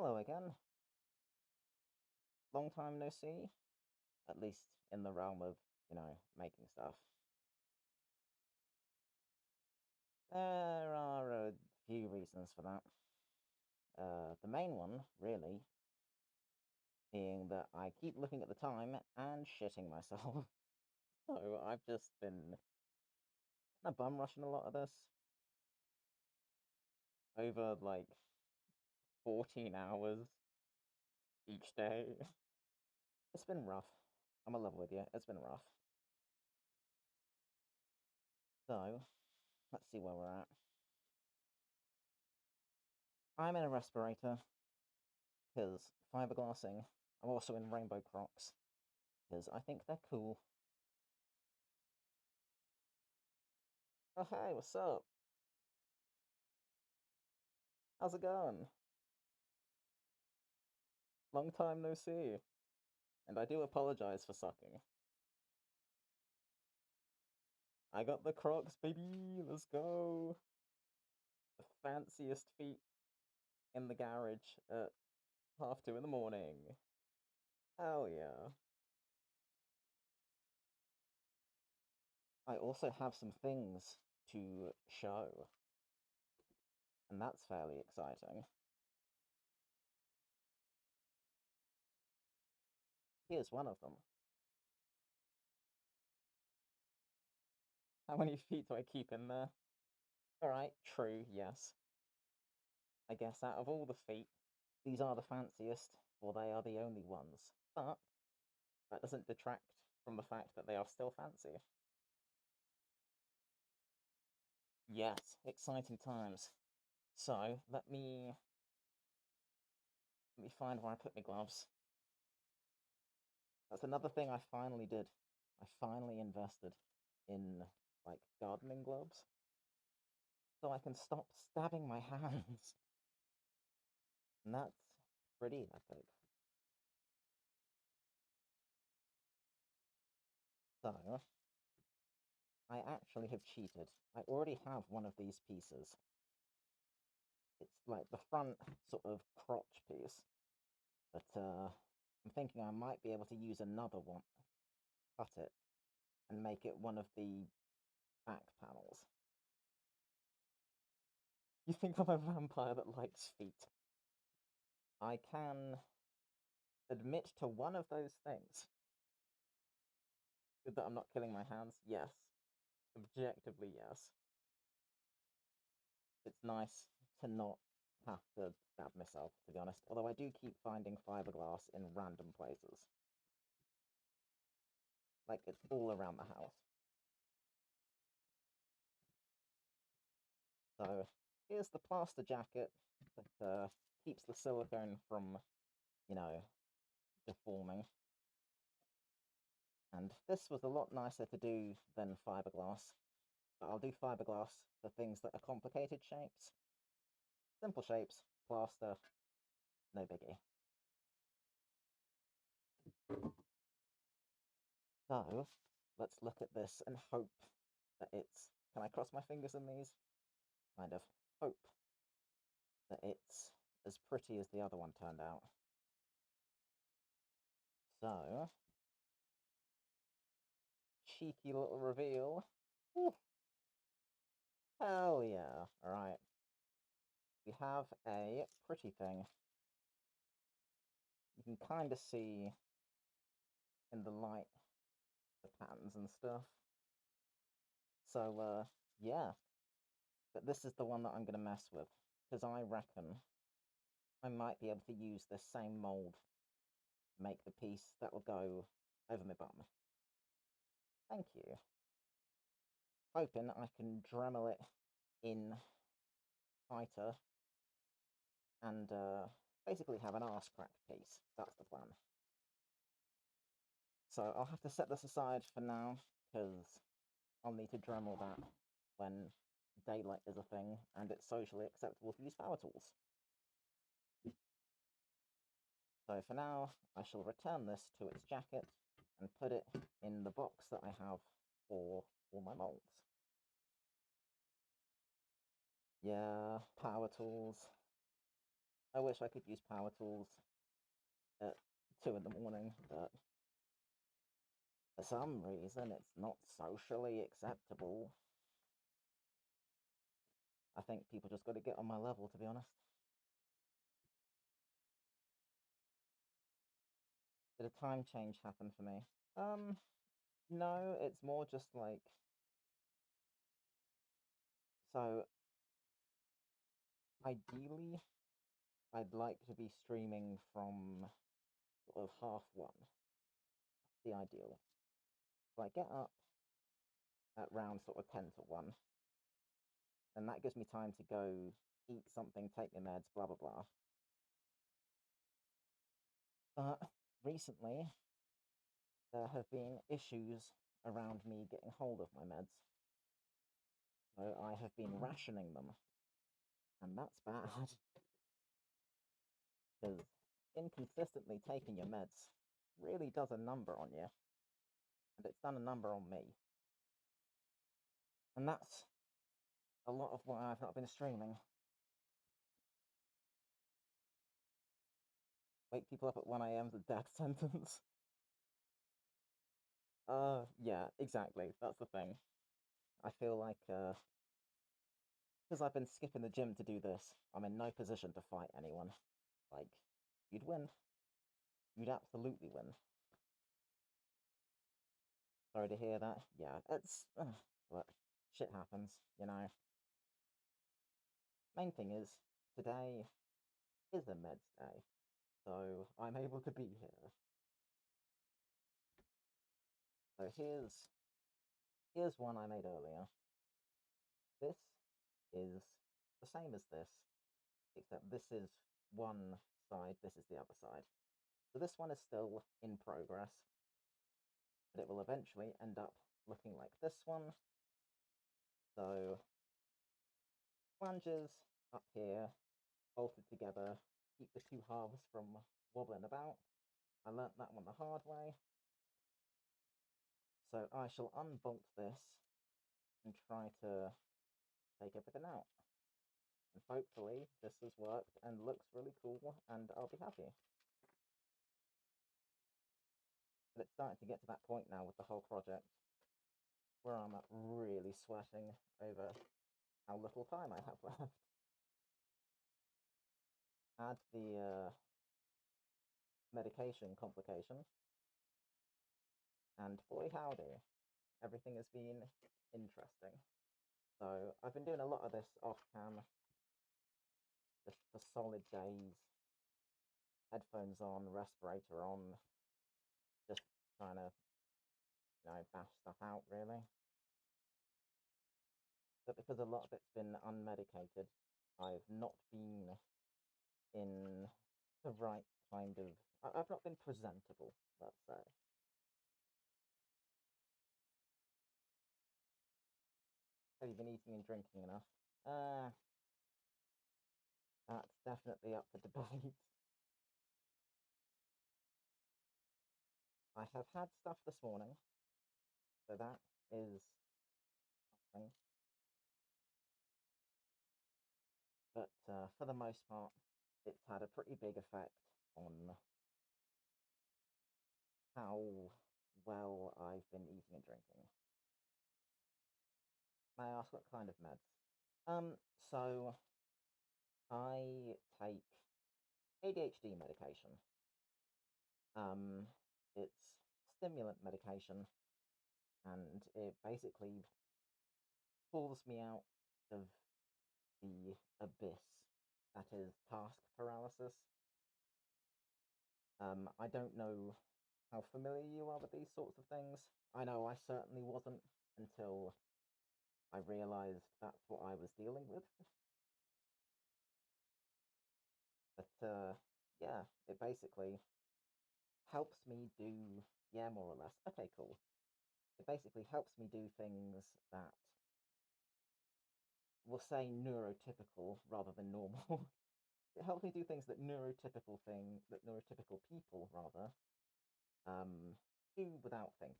Hello again. Long time no see, at least in the realm of, making stuff. There are a few reasons for that. The main one, really, being that I keep looking at the time and shitting myself. So I've just been kind of bum rushing a lot of this over like 14 hours each day. It's been rough. I'm in love with you. It's been rough. So let's see where we're at. I'm in a respirator because fiberglassing. I'm also in rainbow Crocs because I think they're cool. Oh, hey, what's up? How's it going? Long time no see. And I do apologize for sucking. I got the Crocs, baby. Let's go. The fanciest feet in the garage at 2:30 in the morning. Hell yeah. I also have some things to show, and that's fairly exciting. Here's one of them. How many feet do I keep in there? Alright, true, yes. I guess out of all the feet, these are the fanciest, for they are the only ones. But that doesn't detract from the fact that they are still fancy. Yes, exciting times. So let me find where I put my gloves. That's another thing I finally did. I finally invested in like gardening gloves so I can stop stabbing my hands. And that's pretty epic. So I actually have cheated. I already have one of these pieces. It's like the front sort of crotch piece. But I'm thinking I might be able to use another one, cut it, and make it one of the back panels. You think I'm a vampire that likes feet? I can admit to one of those things. Good that I'm not killing my hands. Yes. Objectively, yes. It's nice to not have to stab myself, to be honest. Although I do keep finding fiberglass in random places. Like, it's all around the house. So, here's the plaster jacket that keeps the silicone from, you know, deforming. And this was a lot nicer to do than fiberglass. But I'll do fiberglass for things that are complicated shapes. Simple shapes, plaster, no biggie. So, let's look at this and hope that it's... Can I cross my fingers in these? Kind of. Hope that it's as pretty as the other one turned out. So, cheeky little reveal. Ooh, hell yeah. Alright. We have a pretty thing. You can kind of see in the light the patterns and stuff. So, yeah. But this is the one that I'm going to mess with. Because I reckon I might be able to use this same mould to make the piece that will go over my bum. Thank you. Hoping I can Dremel it in tighter and basically have an arse crack piece. That's the plan. So I'll have to set this aside for now, because I'll need to Dremel that when daylight is a thing and it's socially acceptable to use power tools. So for now, I shall return this to its jacket and put it in the box that I have for all my molds. Yeah, power tools. I wish I could use power tools at 2 in the morning, but for some reason it's not socially acceptable. I think people just got to get on my level, to be honest. Did a time change happen for me? No, it's more just like, so ideally, I'd like to be streaming from sort of half one. The ideal. So I get up at round sort of 10 to 1, and that gives me time to go eat something, take my meds, blah blah blah. But recently, there have been issues around me getting hold of my meds. So I have been rationing them, and that's bad. Because inconsistently taking your meds really does a number on you, and it's done a number on me. And that's a lot of why I've not been streaming. Wake people up at 1 a.m. is a death sentence. Yeah, exactly. That's the thing. I feel like, because I've been skipping the gym to do this, I'm in no position to fight anyone. Like, you'd win. You'd absolutely win. Sorry to hear that. Yeah, it's. Look, shit happens, you know. Main thing is, today is a meds day, so I'm able to be here. So here's one I made earlier. This is the same as this, except this is one side, this is the other side. So this one is still in progress, but it will eventually end up looking like this one. So flanges up here, bolted together, keep the two halves from wobbling about. I learnt that one the hard way. So I shall unbolt this and try to take everything out. And hopefully this has worked and looks really cool and I'll be happy. But it's starting to get to that point now with the whole project where I'm really sweating over how little time I have left. Add the medication complication, and boy howdy, everything has been interesting. So I've been doing a lot of this off cam, just for solid days, headphones on, respirator on, just trying to, bash stuff out really. But because a lot of it's been unmedicated, I've not been in the right kind of. I've not been presentable, let's say. Have you been eating and drinking enough? Uh, that's definitely up for debate. I have had stuff this morning, so that is something. But for the most part, it's had a pretty big effect on how well I've been eating and drinking. May I ask what kind of meds? So I take ADHD medication. It's stimulant medication, and it basically pulls me out of the abyss that is task paralysis. I don't know how familiar you are with these sorts of things. I know I certainly wasn't until I realized that's what I was dealing with. But yeah, it basically helps me do, yeah, more or less. Okay, cool. It basically helps me do things that we'll say neurotypical rather than normal. It helps me do things that neurotypical people rather do without thinking.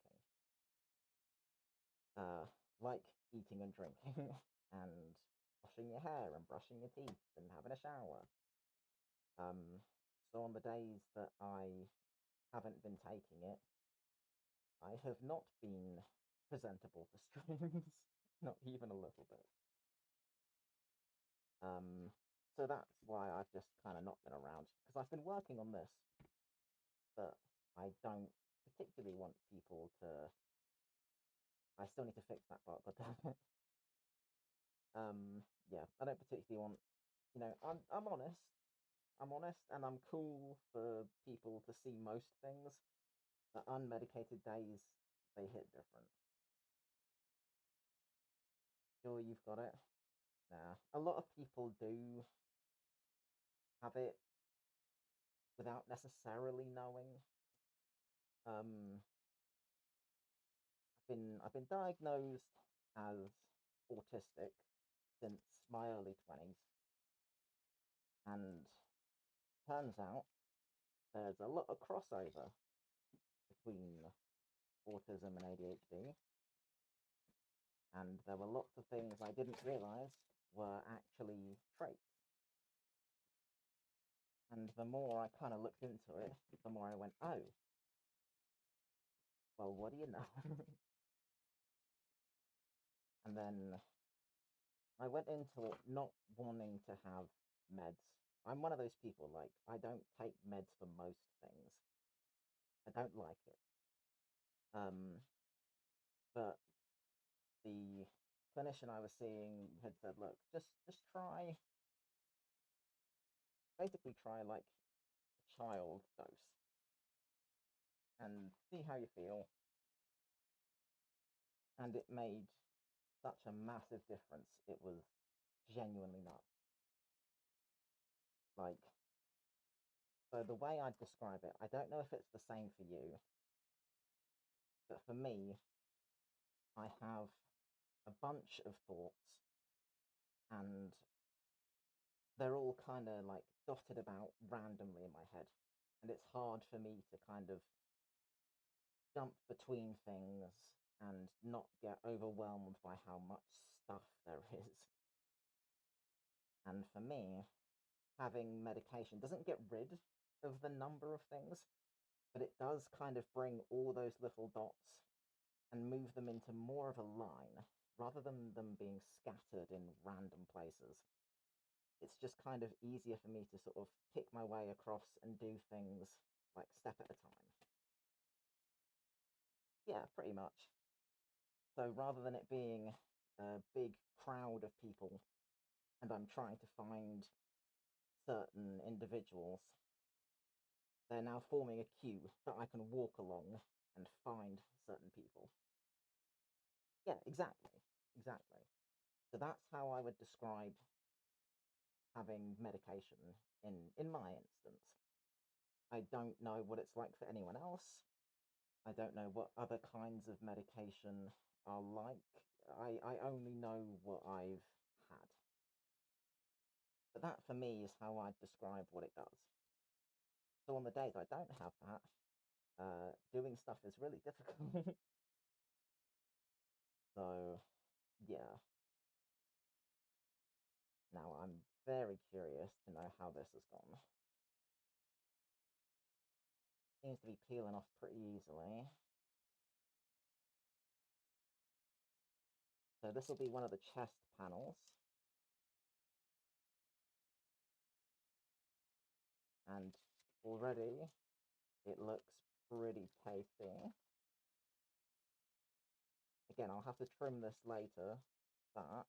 Uh, like eating and drinking and washing your hair and brushing your teeth and having a shower. So on the days that I haven't been taking it, I have not been presentable for streams, not even a little bit. So that's why I've just kind of not been around, because I've been working on this, but I don't particularly want people to. I still need to fix that part, but yeah, I don't particularly want. I'm honest. I'm honest, and I'm cool for people to see most things. But unmedicated days, they hit different. Sure, you've got it. Nah, a lot of people do have it without necessarily knowing. Um, I've been diagnosed as autistic since my early 20s, and turns out there's a lot of crossover between autism and ADHD, and there were lots of things I didn't realize were actually traits. And the more I kind of looked into it, the more I went, oh, well, what do you know? And then I went into it not wanting to have meds. I'm one of those people, like, I don't take meds for most things. I don't like it. Um, but the clinician I was seeing had said, look, just try, basically try like a child dose and see how you feel. And it made such a massive difference. It was genuinely nuts. Like, so the way I'd describe it, I don't know if it's the same for you, but for me, I have a bunch of thoughts and they're all kind of like dotted about randomly in my head. And it's hard for me to kind of jump between things and not get overwhelmed by how much stuff there is. And for me, having medication doesn't get rid of the number of things, but it does kind of bring all those little dots and move them into more of a line rather than them being scattered in random places. It's just kind of easier for me to sort of pick my way across and do things like step at a time. Yeah, pretty much. So rather than it being a big crowd of people and I'm trying to find certain individuals, they're now forming a queue that I can walk along and find certain people. Yeah, exactly. Exactly. So that's how I would describe having medication in my instance. I don't know what it's like for anyone else. I don't know what other kinds of medication are like. I only know what I've had. But that for me is how I'd describe what it does. So on the days I don't have that, doing stuff is really difficult. So yeah. Now I'm very curious to know how this has gone. Seems to be peeling off pretty easily. So this will be one of the chest panels. And already it looks pretty tasty. Again, I'll have to trim this later, but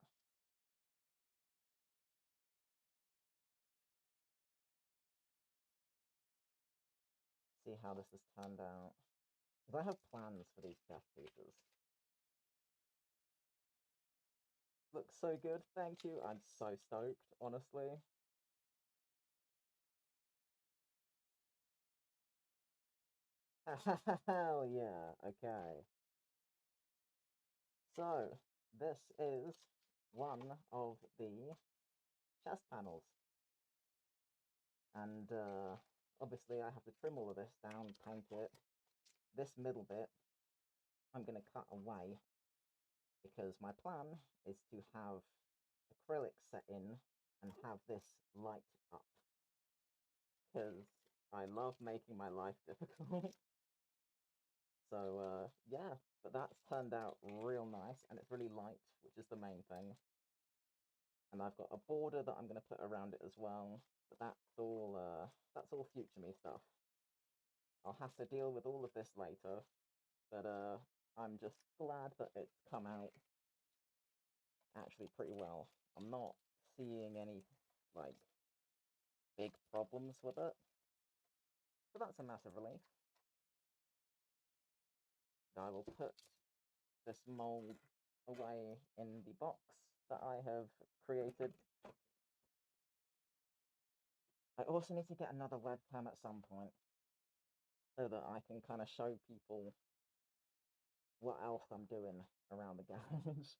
see how this has turned out. Because I have plans for these chest pieces. Looks so good, thank you. I'm so stoked, honestly. Hell yeah, okay. So, this is one of the chest panels. And obviously I have to trim all of this down, paint it. This middle bit, I'm going to cut away because my plan is to have acrylic set in and have this light up. because I love making my life difficult. So, yeah, but that's turned out real nice, and it's really light, which is the main thing. And I've got a border that I'm going to put around it as well, but that's all future me stuff. I'll have to deal with all of this later, but I'm just glad that it's come out actually pretty well. I'm not seeing any, like, big problems with it, so that's a massive relief. I will put this mold away in the box that I have created. I also need to get another webcam at some point so that I can kind of show people what else I'm doing around the garage.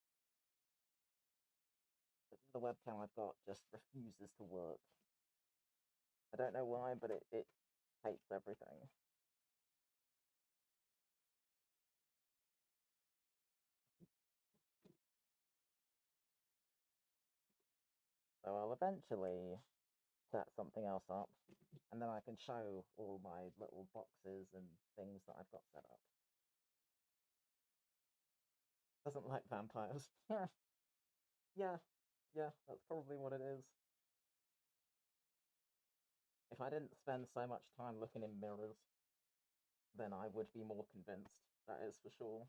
But the webcam I've got just refuses to work. I don't know why, but it hates everything. So I'll eventually set something else up, and then I can show all my little boxes and things that I've got set up. Doesn't like vampires. Yeah, yeah, that's probably what it is. If I didn't spend so much time looking in mirrors, then I would be more convinced, that is for sure.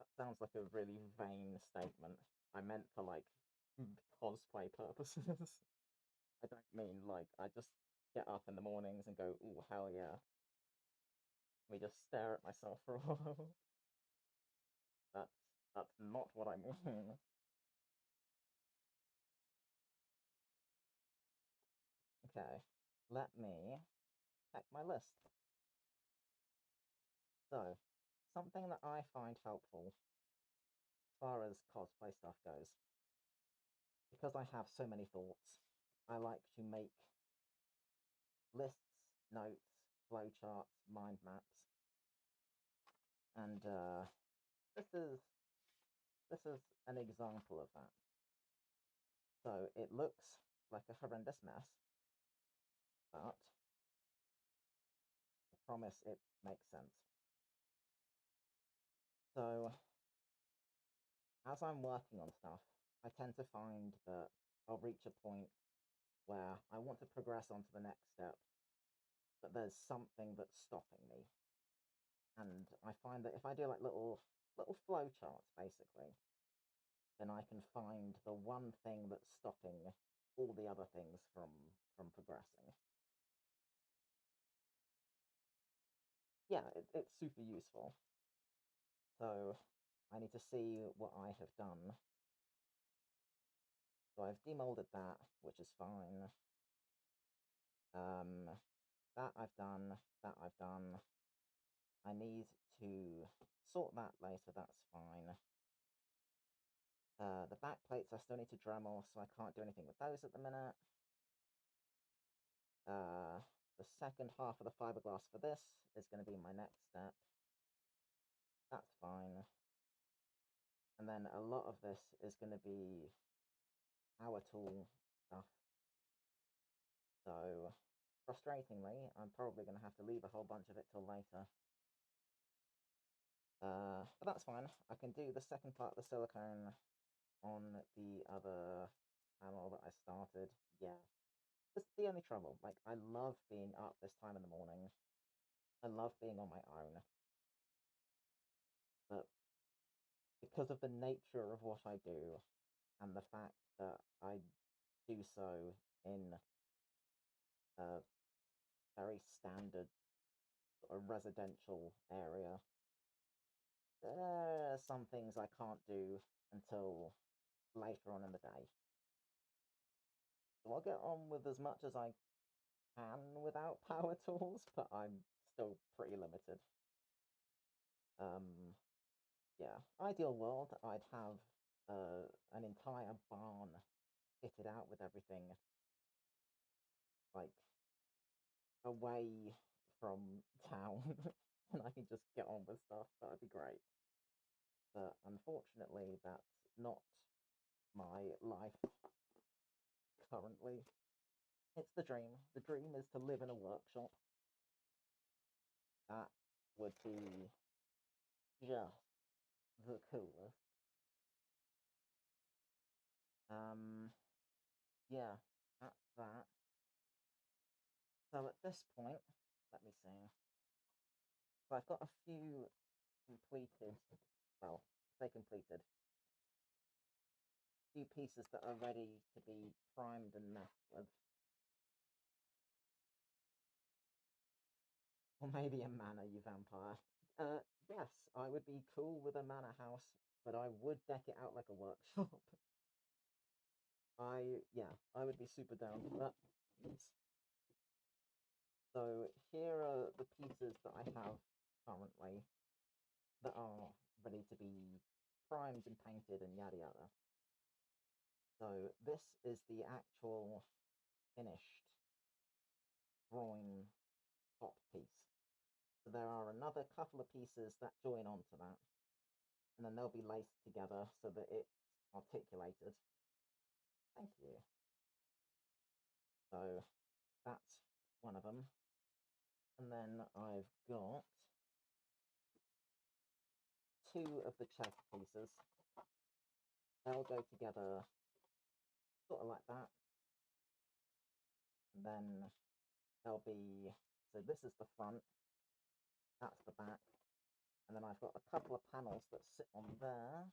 That sounds like a really vain statement. I meant for, like, cosplay purposes. I don't mean, like, I just get up in the mornings and go, ooh, hell yeah. Let me just stare at myself for a while. That's, that's not what I mean. Okay, let me check my list. So, something that I find helpful as far as cosplay stuff goes, because I have so many thoughts, I like to make lists, notes, flowcharts, mind maps, and this is this is an example of that. So it looks like a horrendous mess, but I promise it makes sense. So as I'm working on stuff, I tend to find that I'll reach a point where I want to progress on to the next step, but there's something that's stopping me. And I find that if I do like little flow charts basically, then I can find the one thing that's stopping all the other things from progressing. Yeah, it's super useful. So I need to see what I have done. So I've demolded that, which is fine. Um, that I've done, that I've done. I need to sort that later, that's fine. The back plates I still need to Dremel, so I can't do anything with those at the minute. The second half of the fiberglass for this is going to be my next step. That's fine. And then a lot of this is going to be power tool stuff. So, frustratingly, I'm probably going to have to leave a whole bunch of it till later. But that's fine. I can do the second part of the silicone on the other panel that I started. Yeah. That's the only trouble. Like, I love being up this time in the morning. I love being on my own. But because of the nature of what I do and the fact that I do so in a very standard sort of residential area, there are some things I can't do until later on in the day. So I'll get on with as much as I can without power tools, but I'm still pretty limited. Yeah, ideal world, I'd have an entire barn kitted out with everything, like, away from town, and I can just get on with stuff. That'd be great. But unfortunately, that's not my life currently. It's the dream. The dream is to live in a workshop. That would be just the coolest. Yeah, that's that. So at this point, let me see. So I've got a few completed, well, say completed, few pieces that are ready to be primed and messed with. Or maybe a manor, you vampire. Yes, I would be cool with a manor house, but I would deck it out like a workshop. I would be super down for that. So here are the pieces that I have currently that are ready to be primed and painted and yada yada. So this is the actual finished drawing top piece. So there are another couple of pieces that join onto that, and then they'll be laced together so that it's articulated. Thank you. So that's one of them. And then I've got two of the chest pieces. They'll go together sort of like that. And then there'll be, so this is the front, that's the back. And then I've got a couple of panels that sit on there,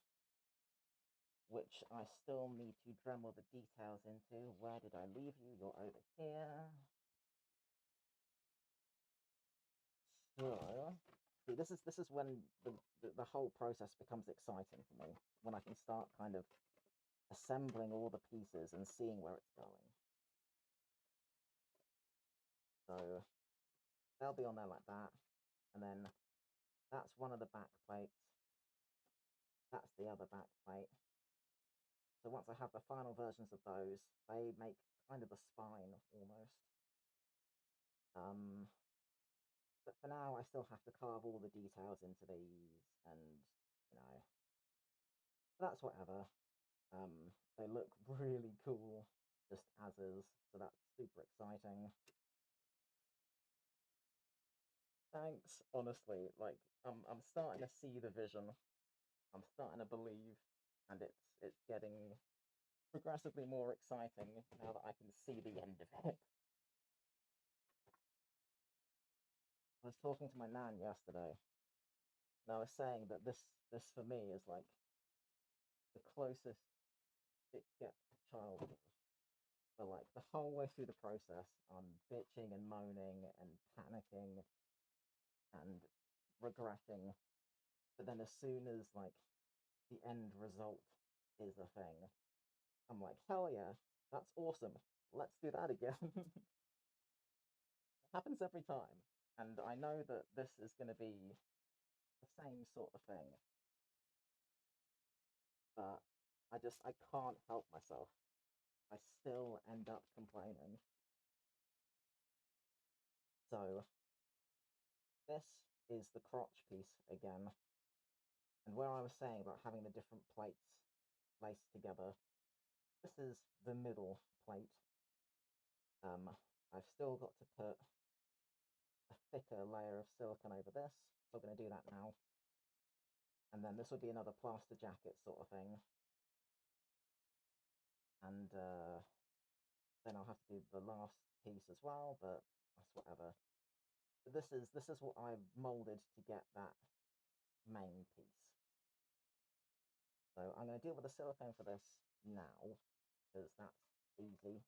which I still need to dremel the details into. Where did I leave you? You're over here. So, see, this is when the whole process becomes exciting for me, when I can start kind of assembling all the pieces and seeing where it's going. So they'll be on there like that, and then that's one of the back plates. That's the other back plate. So once I have the final versions of those, they make kind of a spine almost. But for now, I still have to carve all the details into these, and you know, that's whatever. They look really cool, just as is, so that's super exciting. Thanks, honestly. Like, I'm starting to see the vision. I'm starting to believe, and it's getting progressively more exciting now that I can see the end of it. I was talking to my nan yesterday, and I was saying that this for me is like the closest it gets to childhood. So like the whole way through the process, I'm bitching and moaning and panicking and regretting. But then as soon as like the end result is a thing, I'm like, hell yeah, that's awesome. Let's do that again. It happens every time. And I know that this is going to be the same sort of thing. But I can't help myself. I still end up complaining. So this is the crotch piece again. And where I was saying about having the different plates laced together, this is the middle plate. I've still got to put a thicker layer of silicone over this, so I'm going to do that now. And then this will be another plaster jacket sort of thing. And then I'll have to do the last piece as well, but that's whatever. But this is what I've molded to get that main piece. So I'm going to deal with the silicone for this now, because that's easy.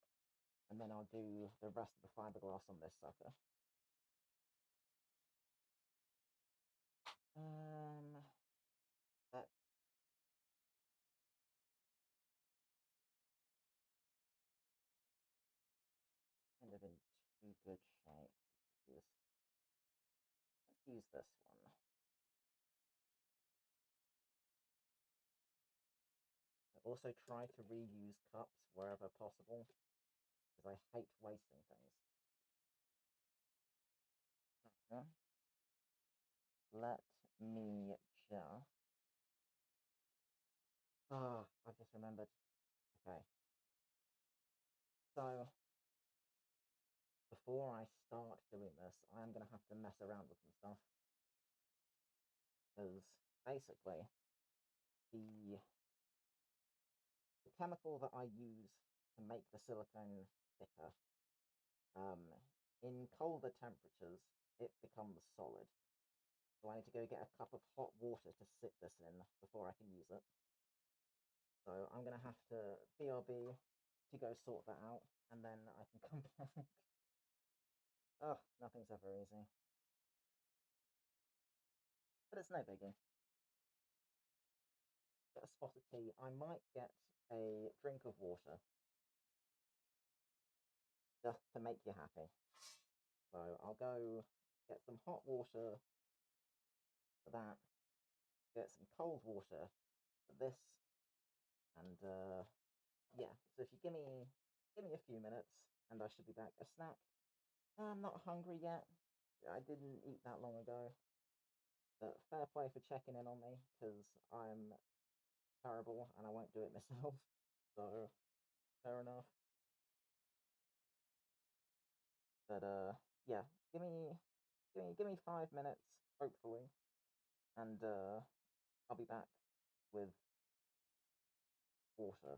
And then I'll do the rest of the fiberglass on this sucker. That kind of in too good shape. Let's use this one. I also try to reuse cups wherever possible, because I hate wasting things. Okay. Let me just... Ah, I've just remembered. Okay. So, before I start doing this, I am going to have to mess around with some stuff. Because basically, the, the chemical that I use to make the silicone thicker, in colder temperatures, it becomes solid. So I need to go get a cup of hot water to sit this in before I can use it. So I'm going to have to BRB to go sort that out, and then I can come back. Ugh, nothing's ever easy. But it's no biggie. Get a spot of tea. I might get a drink of water just to make you happy. So I'll go get some hot water for that, get some cold water for this, and yeah. So if you give me a few minutes, and I should be back. A snack. I'm not hungry yet. I didn't eat that long ago. But fair play for checking in on me, because I'm terrible and I won't do it myself. So fair enough. But yeah, give me 5 minutes, hopefully, and I'll be back with water.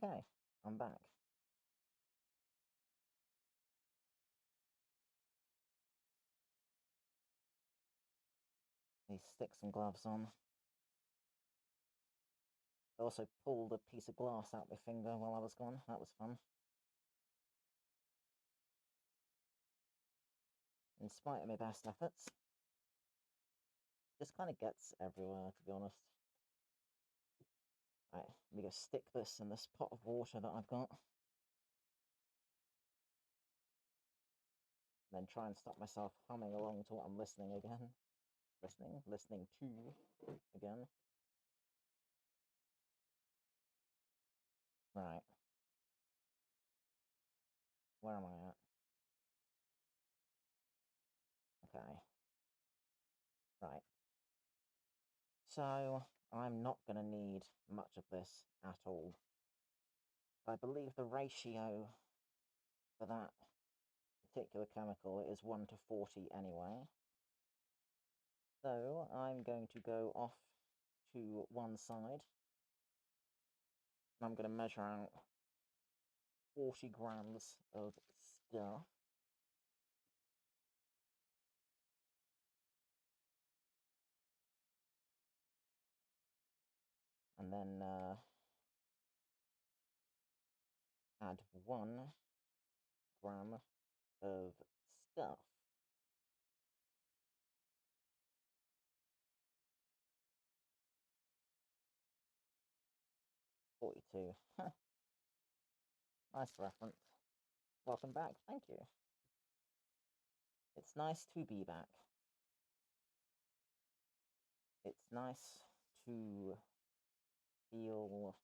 Okay, I'm back. Need to stick some gloves on. I also pulled a piece of glass out my finger while I was gone. That was fun. In spite of my best efforts, just kind of gets everywhere, to be honest. Right, let me go stick this in this pot of water that I've got. And then try and stop myself humming along to what I'm listening again. Listening to again. Right. Where am I at? Okay. Right. So, I'm not going to need much of this at all. I believe the ratio for that particular chemical is 1 to 40 anyway. So, I'm going to go off to one side. And I'm going to measure out 40 grams of stuff. And then add 1 gram of stuff. $42. Nice reference. Welcome back. Thank you. It's nice to be back. It's nice to feel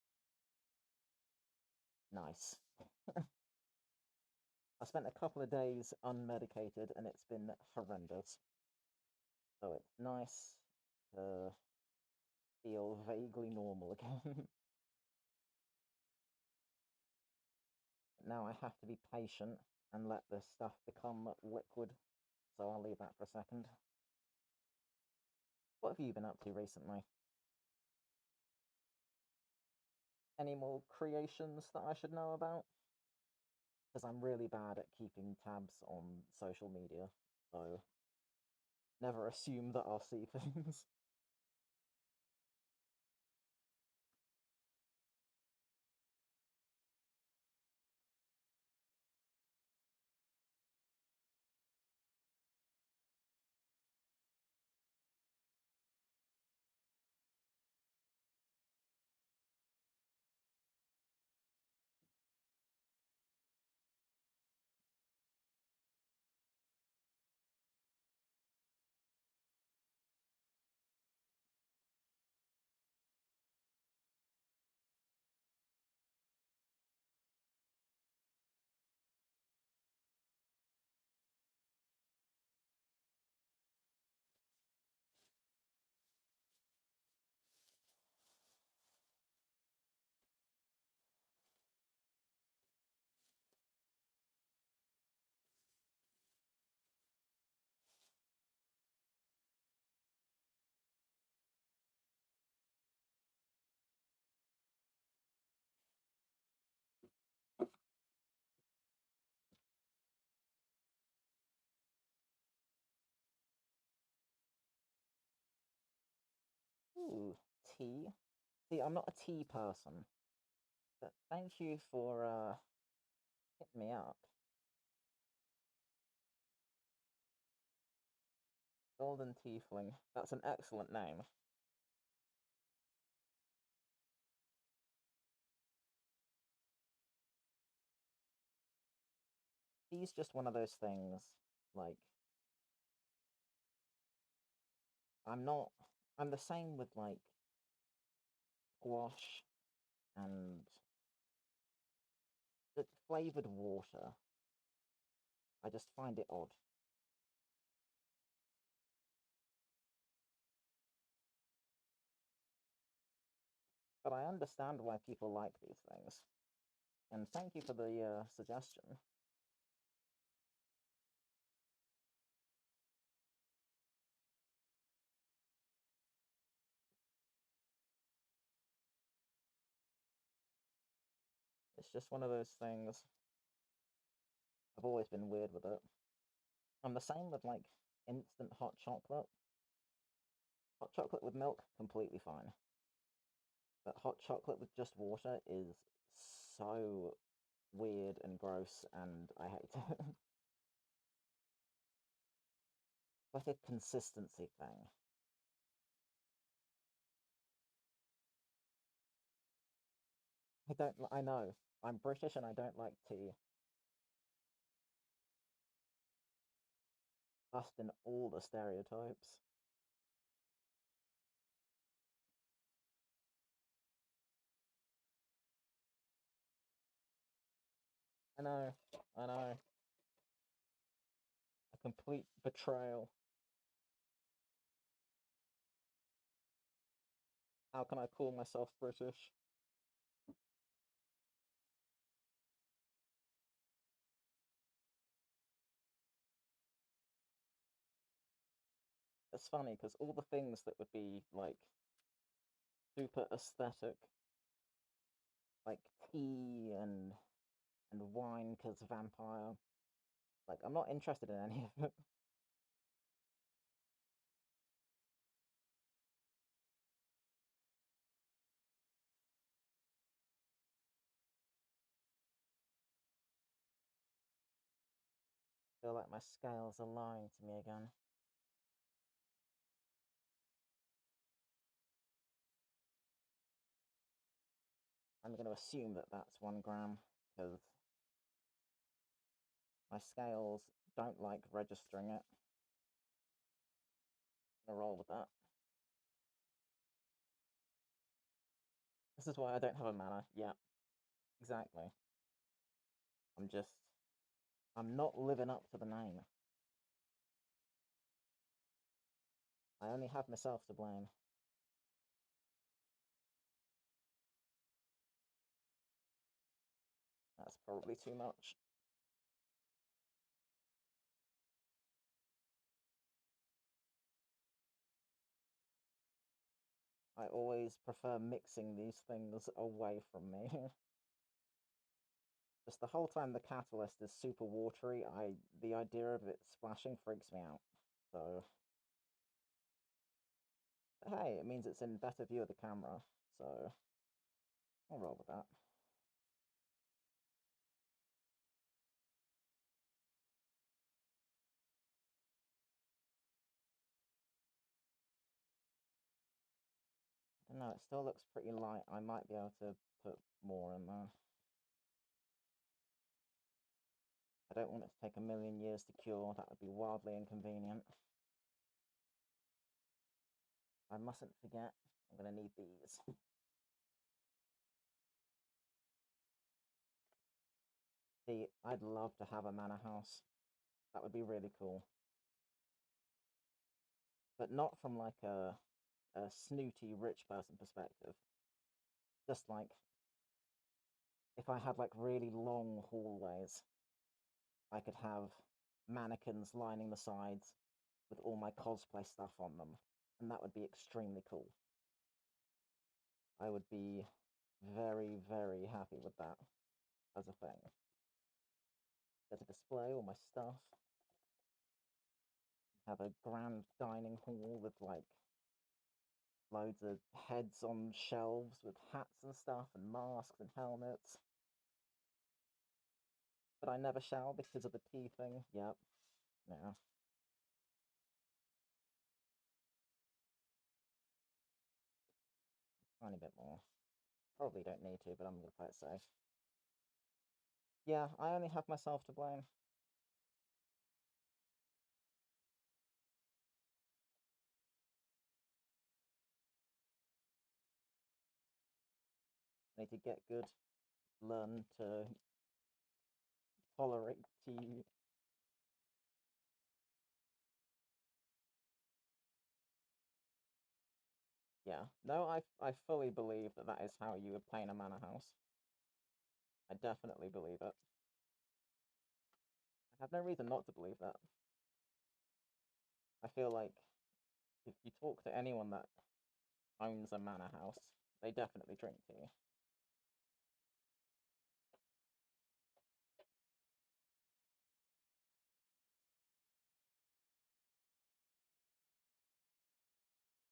nice. I spent a couple of days unmedicated and it's been horrendous. So it's nice to feel vaguely normal again. Now I have to be patient and let this stuff become liquid. So I'll leave that for a second. What have you been up to recently? Any more creations that I should know about? Because I'm really bad at keeping tabs on social media, so never assume that I'll see things. Ooh, tea. See, I'm not a tea person, but thank you for hitting me up. Golden Tiefling. That's an excellent name. Tea's just one of those things, like, I'm not. I'm the same with, like, squash and the flavoured water. I just find it odd. But I understand why people like these things. And thank you for the suggestion. It's just one of those things. I've always been weird with it. I'm the same with like instant hot chocolate. Hot chocolate with milk, completely fine. But hot chocolate with just water is so weird and gross, and I hate it. Like a consistency thing. I know. I'm British and I don't like tea. Busting all the stereotypes. I know. I know. A complete betrayal. How can I call myself British? It's funny because all the things that would be like super aesthetic, like tea and wine because vampire, like I'm not interested in any of it. I feel like my scales are lying to me again. I'm going to assume that that's 1 gram because my scales don't like registering it. I'm going to roll with that. This is why I don't have a mana. Yeah, exactly. I'm just, I'm not living up to the name. I only have myself to blame. That's probably too much. I always prefer mixing these things away from me. Just the whole time the catalyst is super watery, the idea of it splashing freaks me out. So, hey, it means it's in better view of the camera. So, I'll roll with that. I don't know, it still looks pretty light. I might be able to put more in there. I don't want it to take a million years to cure. That would be wildly inconvenient. I mustn't forget. I'm going to need these. See, I'd love to have a manor house. That would be really cool. But not from like a snooty rich person perspective. Just like if I had like really long hallways, I could have mannequins lining the sides with all my cosplay stuff on them, and that would be extremely cool. I would be very, very happy with that as a thing. Get to display all my stuff, have a grand dining hall with like loads of heads on shelves with hats and stuff and masks and helmets. But I never shall because of the tea thing. Yep. Yeah. Tiny bit more. Probably don't need to, but I'm gonna play it safe. Yeah, I only have myself to blame. I need to get good, learn to tolerate tea. Yeah, no, I fully believe that that is how you obtain a manor house. I definitely believe it. I have no reason not to believe that. I feel like if you talk to anyone that owns a manor house, they definitely drink tea.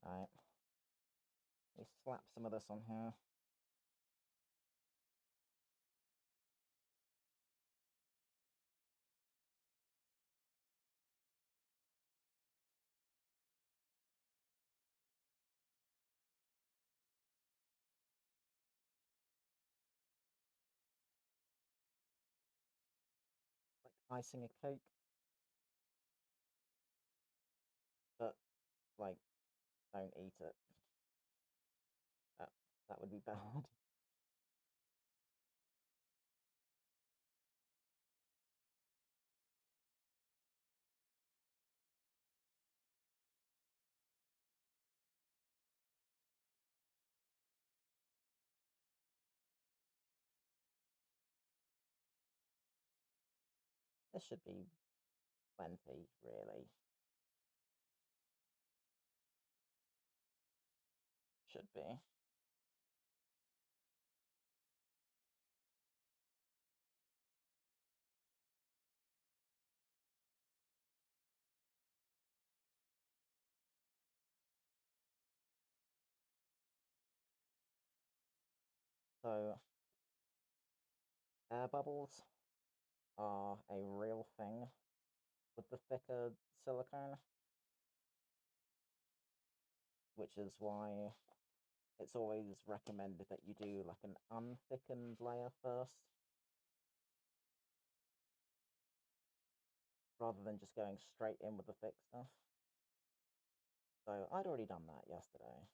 Alright. We slap some of this on here. Like icing a cake. But, like, don't eat it. That would be bad. This should be plenty, really. Should be. So, air bubbles are a real thing with the thicker silicone, which is why it's always recommended that you do like an unthickened layer first, rather than just going straight in with the thick stuff. So I'd already done that yesterday.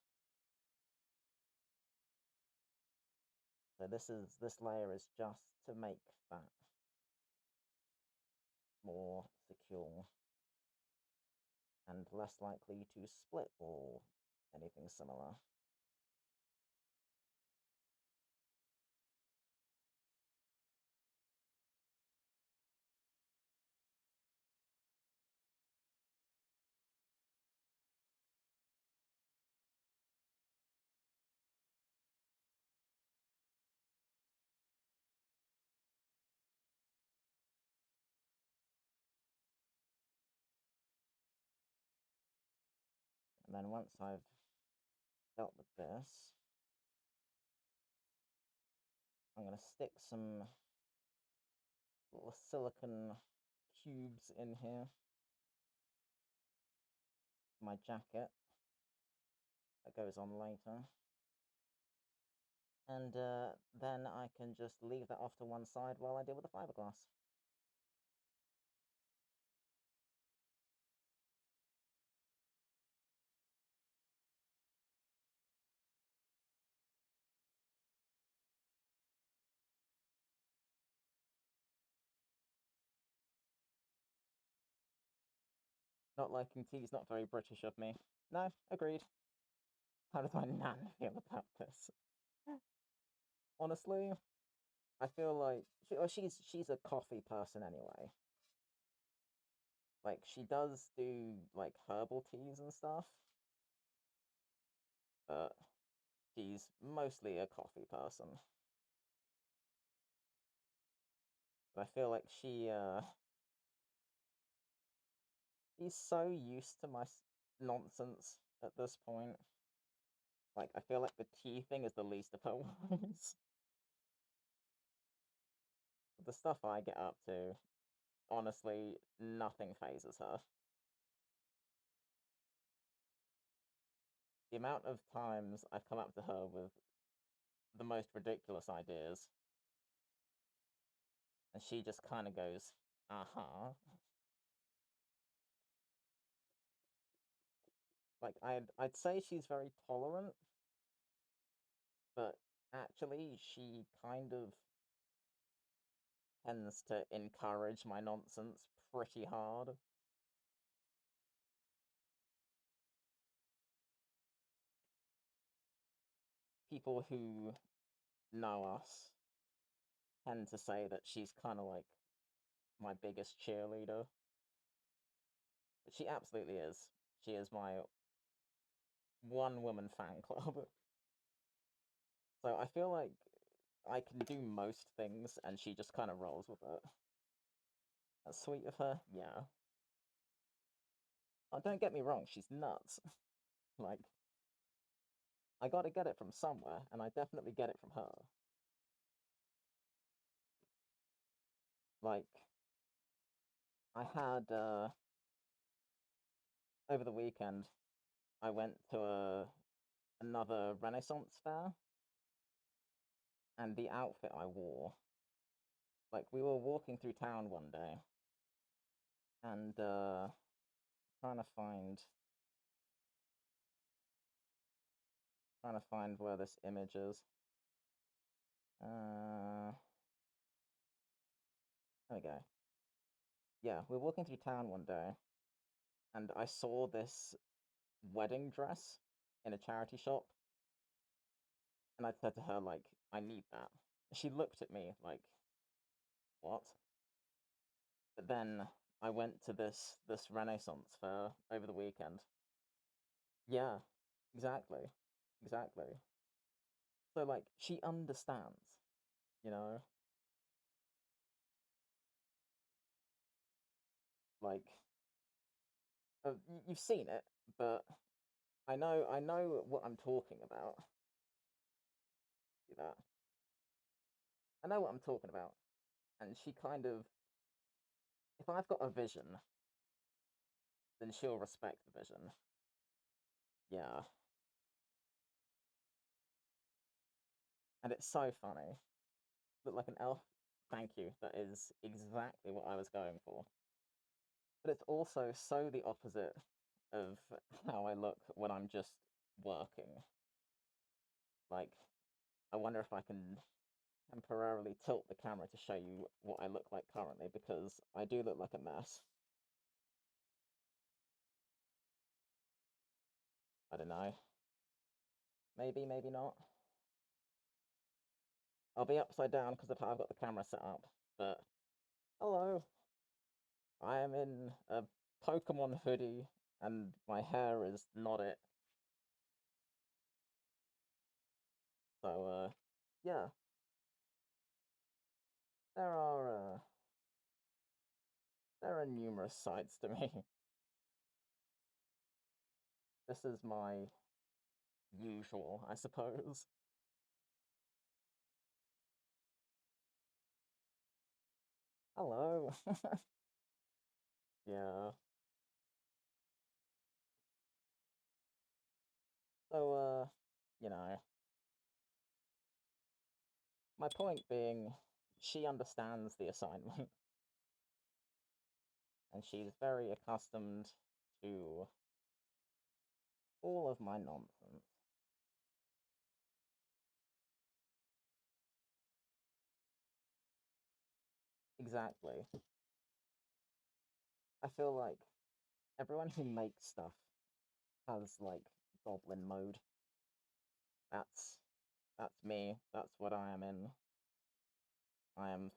So this layer is just to make that more secure and less likely to split or anything similar. And then once I've dealt with this, I'm going to stick some little silicone cubes in here. My jacket that goes on later. And then I can just leave that off to one side while I deal with the fiberglass. Not liking tea is not very British of me. No, agreed. How does my nan feel about this? Honestly, I feel like she's a coffee person anyway. Like she does do like herbal teas and stuff, but she's mostly a coffee person. But I feel like she's so used to my nonsense at this point. Like I feel like the tea thing is the least of her worries. The stuff I get up to, honestly, nothing phases her. The amount of times I've come up to her with the most ridiculous ideas, and she just kind of goes, "Uh-huh." Like I'd say she's very tolerant, but actually she kind of tends to encourage my nonsense pretty hard. People who know us tend to say that she's kind of like my biggest cheerleader. But she absolutely is. She is my one woman fan club. So I feel like I can do most things and she just kind of rolls with it. That's sweet of her, yeah. Oh, don't get me wrong, she's nuts. Like, I gotta get it from somewhere, and I definitely get it from her. Like, I had, over the weekend, I went to another Renaissance fair, and the outfit I wore, like, we were walking through town one day, and, trying to find, trying to find where this image is. There we go. Yeah, we were walking through town one day, and I saw this wedding dress in a charity shop, and I said to her, like, I need that. She looked at me like, what? But then I went to this Renaissance fair over the weekend. Yeah, exactly. Exactly. So like she understands, you know? Like you've seen it, but I know what I'm talking about. See that? I know what I'm talking about. And she kind of, if I've got a vision, then she'll respect the vision. Yeah. And it's so funny. Look like an elf. Thank you. That is exactly what I was going for. But it's also so the opposite of how I look when I'm just working. Like, I wonder if I can temporarily tilt the camera to show you what I look like currently, because I do look like a mess. I don't know. Maybe, maybe not. I'll be upside down because of how I've got the camera set up. But hello, I am in a Pokemon hoodie and my hair is not it. So, yeah, there are, there are numerous sides to me. This is my usual, I suppose. Hello. Yeah. So, you know, my point being, she understands the assignment, and she's very accustomed to all of my nonsense. Exactly. I feel like everyone who makes stuff has like goblin mode. That's that's me. That's what I am in. I am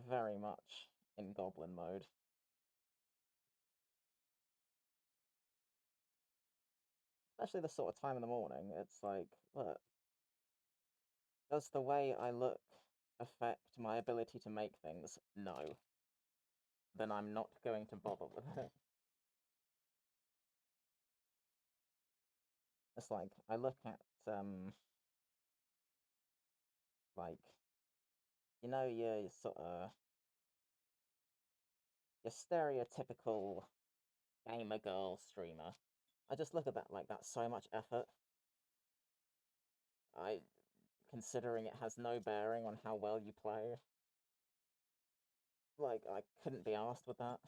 very much in goblin mode. Especially this sort of time in the morning. It's like, look, does the way I look affect my ability to make things? No. Then I'm not going to bother with it. It's like I look at like your sort of your stereotypical gamer girl streamer. I just look at that like that's so much effort. I considering it has no bearing on how well you play. Like I couldn't be asked with that.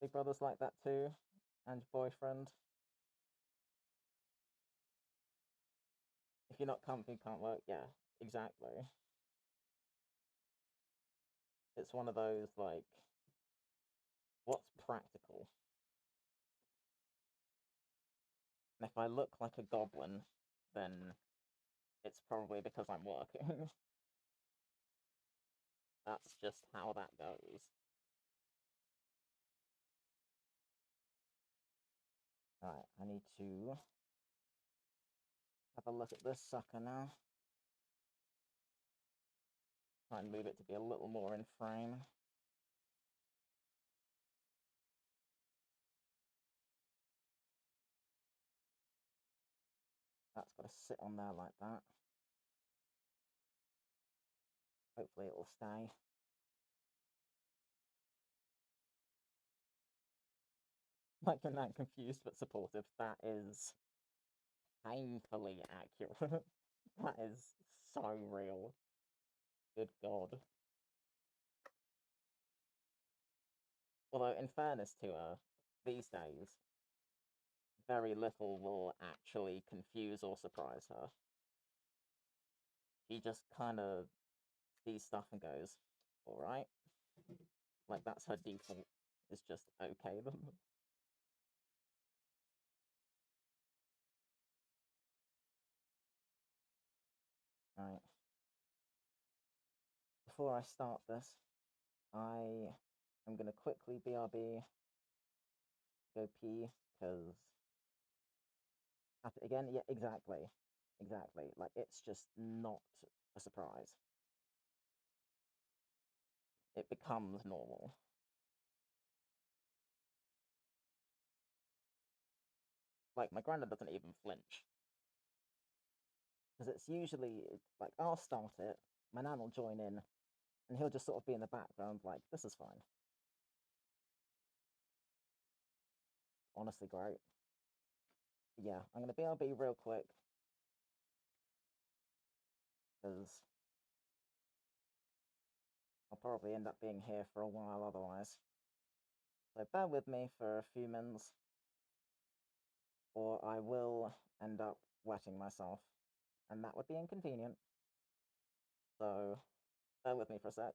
Big brother's like that too, and your boyfriend. If you're not comfy, you can't work. Yeah, exactly. It's one of those like, what's practical? And if I look like a goblin, then it's probably because I'm working. That's just how that goes. Alright, I need to have a look at this sucker now. Try and move it to be a little more in frame. That's got to sit on there like that. Hopefully it will stay. Like, you're not confused but supportive. That is painfully accurate. That is so real. Good God. Although, in fairness to her, these days, very little will actually confuse or surprise her. She just kind of sees stuff and goes, alright. Like, that's her default, is just okay them. Right. Before I start this, I am going to quickly BRB, go pee, because... Again, yeah, exactly. Exactly. Like, it's just not a surprise. It becomes normal. Like, my granddad doesn't even flinch. Because it's usually, like, I'll start it, my nan will join in, and he'll just sort of be in the background, like, this is fine. Honestly, great. Yeah, I'm going to BRB real quick, because I'll probably end up being here for a while otherwise. So bear with me for a few minutes, or I will end up wetting myself, and that would be inconvenient. So bear with me for a sec.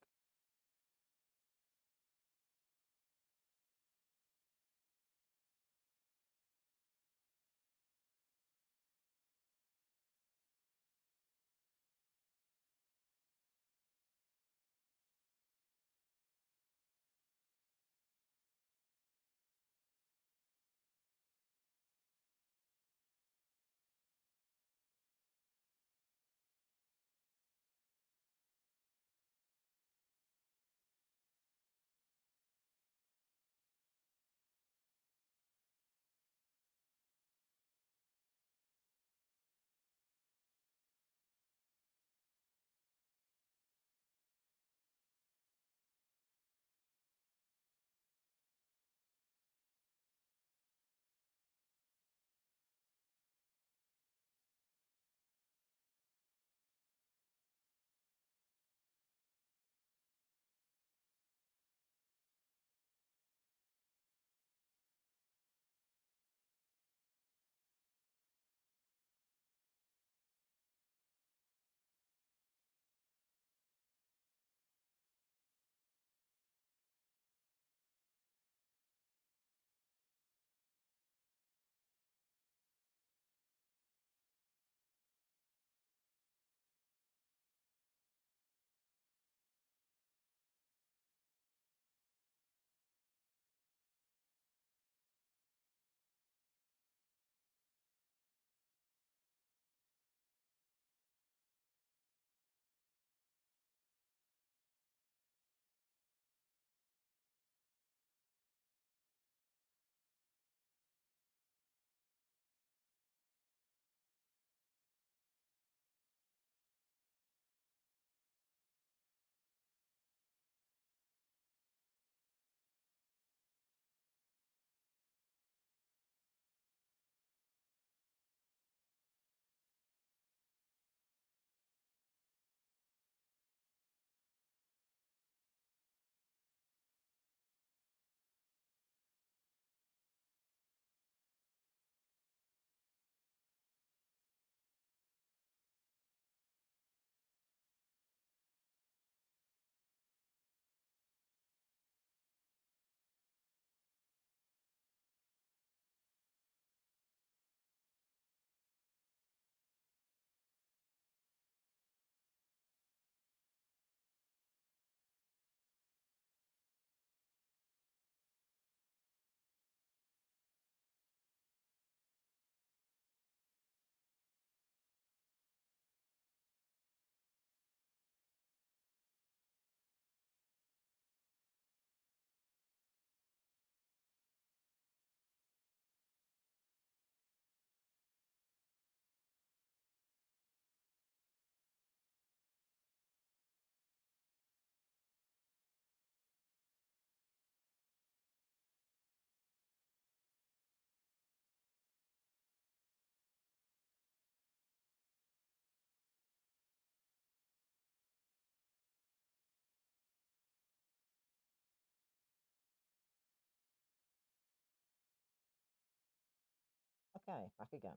Okay, back again.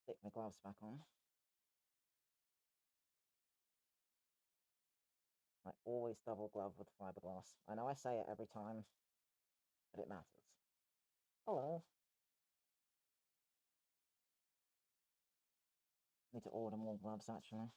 Stick my gloves back on. I always double glove with fiberglass. I know I say it every time, but it matters. Hello. Need to order more gloves, actually.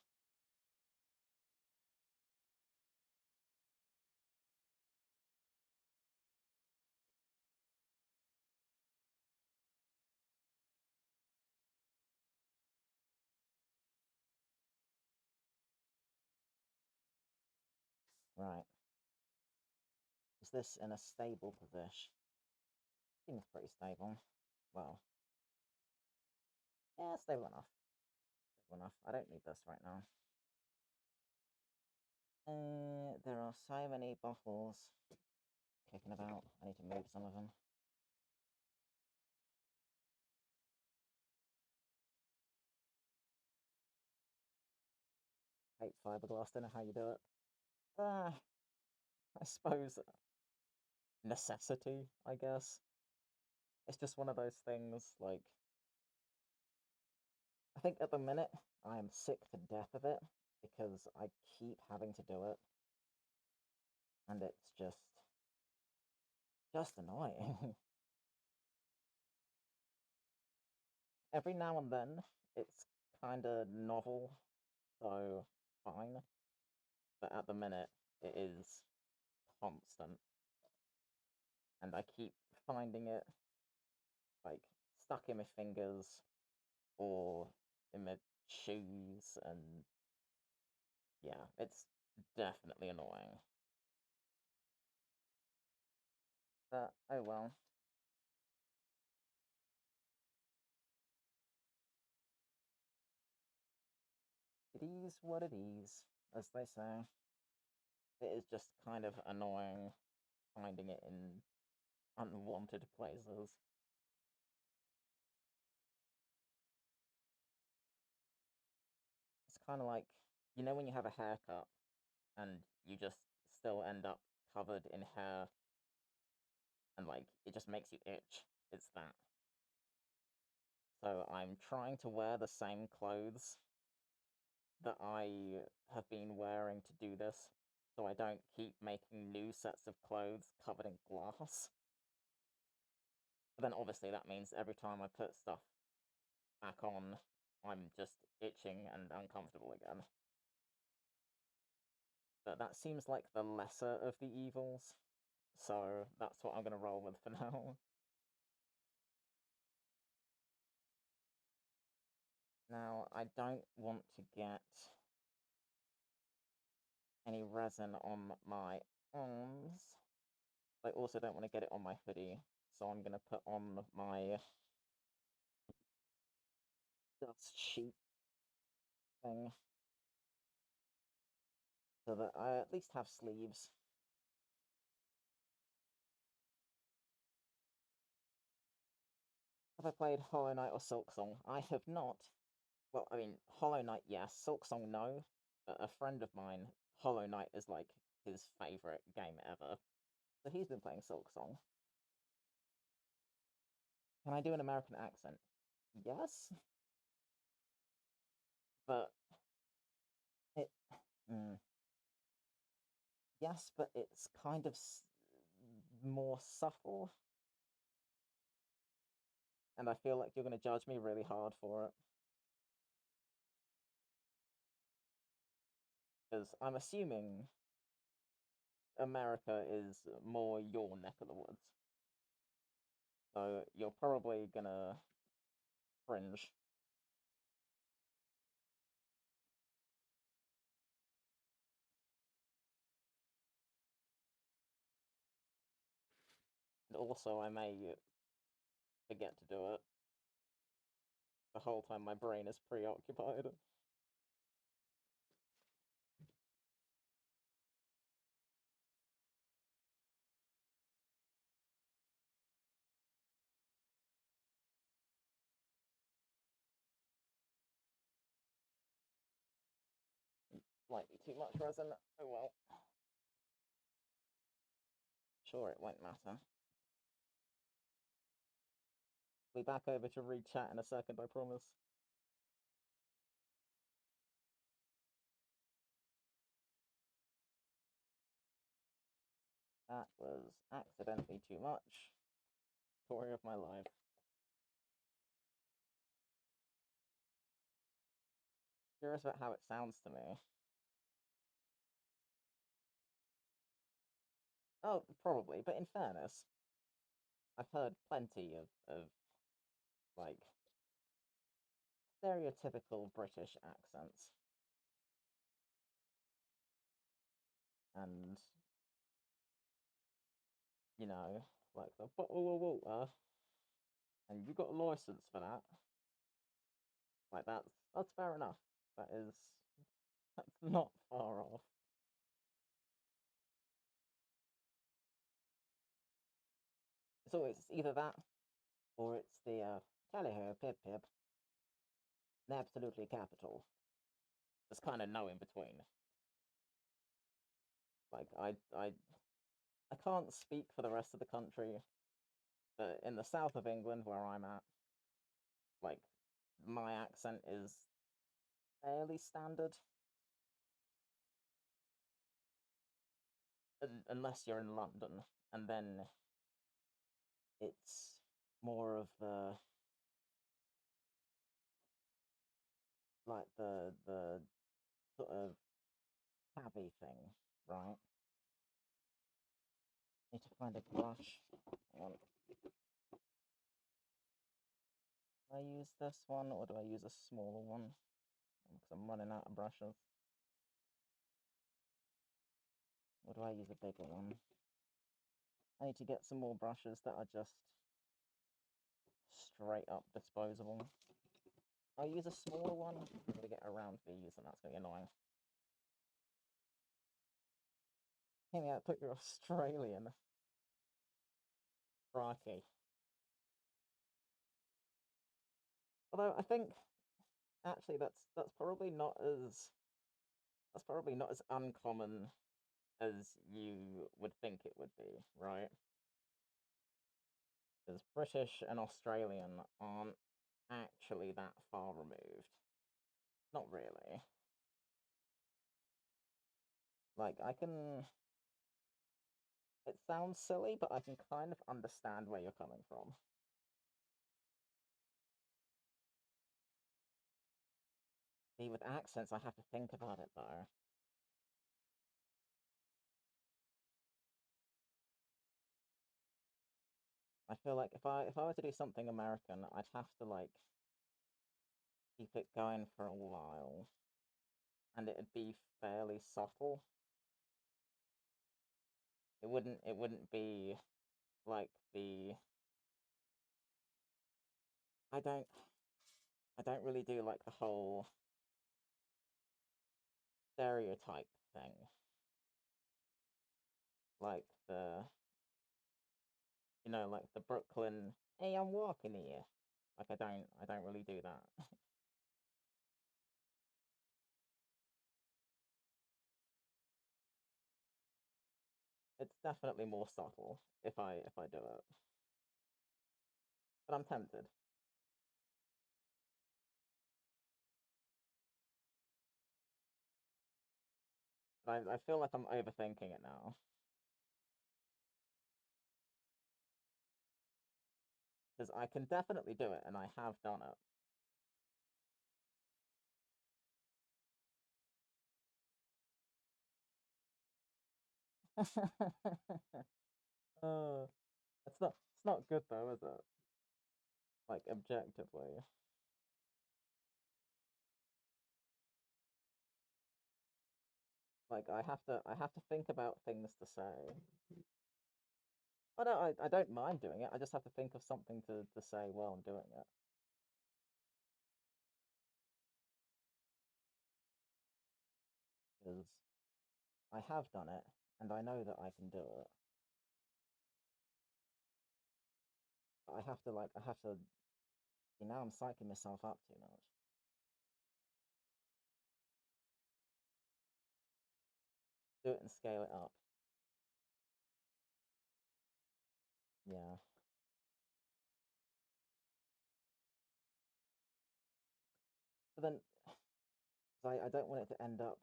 Right. Is this in a stable position? Seems pretty stable. Well, yeah, stable enough. Stable enough. I don't need this right now. There are so many bottles kicking about. I need to move some of them. Hate fiberglass, don't know how you do it. I suppose necessity, I guess. It's just one of those things, like, I think at the minute I am sick to death of it because I keep having to do it, and it's just annoying. Every now and then it's kind of novel, so fine, but at the minute it is constant, and I keep finding it like stuck in my fingers or in my shoes, and yeah, it's definitely annoying. But oh well. It is what it is, as they say. It is just kind of annoying finding it in unwanted places. It's kind of like, when you have a haircut and you just still end up covered in hair and like it just makes you itch. It's that. So I'm trying to wear the same clothes that I have been wearing to do this so I don't keep making new sets of clothes covered in glass. But then obviously that means every time I put stuff back on, I'm just itching and uncomfortable again. But that seems like the lesser of the evils, so that's what I'm going to roll with for now. Now, I don't want to get any resin on my arms. I also don't want to get it on my hoodie, so I'm going to put on my dust sheet thing so that I at least have sleeves. Have I played Hollow Knight or Silksong? I have not. Well, I mean, Hollow Knight, yes. Silksong, no. But a friend of mine, Hollow Knight is like his favorite game ever. So he's been playing Silksong. Can I do an American accent? Yes, but it. Mm, yes, but it's kind of more subtle, and I feel like you're going to judge me really hard for it. Because I'm assuming America is more your neck of the woods. So you're probably gonna cringe. And also, I may forget to do it the whole time my brain is preoccupied. Might be too much resin. Oh well. Sure, it won't matter. Be back over to read chat in a second, I promise. That was accidentally too much. Story of my life. Curious about how it sounds to me. Oh, probably, but in fairness, I've heard plenty of like stereotypical British accents. And you know, like the bottle of water, and you got a license for that. Like that's fair enough. That is that's not far off. It's always either that or it's the tally ho pip pip, absolutely capital. There's kind of no in between. Like I can't speak for the rest of the country, but in the south of England where I'm at, like my accent is fairly standard, unless you're in London, and then it's more of the like the sort of tabby thing, right? Need to find a brush. Hang on. Do I use this one or do I use a smaller one? Because I'm running out of brushes. Or do I use a bigger one? I need to get some more brushes that are just straight up disposable. I'll use a smaller one. I'm gonna get around these, and that's gonna be annoying. Hey, I thought you're Australian. Crikey. Although I think actually that's probably not as uncommon as you would think it would be, right? Because British and Australian aren't actually that far removed. Not really. Like I can. It sounds silly, but I can kind of understand where you're coming from. See, with accents, I have to think about it though. I feel like if I were to do something American, I'd have to like keep it going for a while, and it'd be fairly subtle. It wouldn't be like the I don't I don't really do like the whole stereotype thing, like like the Brooklyn. Hey, I'm walking here. Like I don't really do that. It's definitely more subtle if I do it, but I'm tempted. I feel like I'm overthinking it now because I can definitely do it and I have done it. uh, it's not good though, is it? Like objectively, like I have to think about things to say. Oh no, I don't mind doing it. I just have to think of something to say while I'm doing it because I have done it and I know that I can do it. But I have to. Now I'm psyching myself up too much. Do it and scale it up. Yeah. But then, I don't want it to end up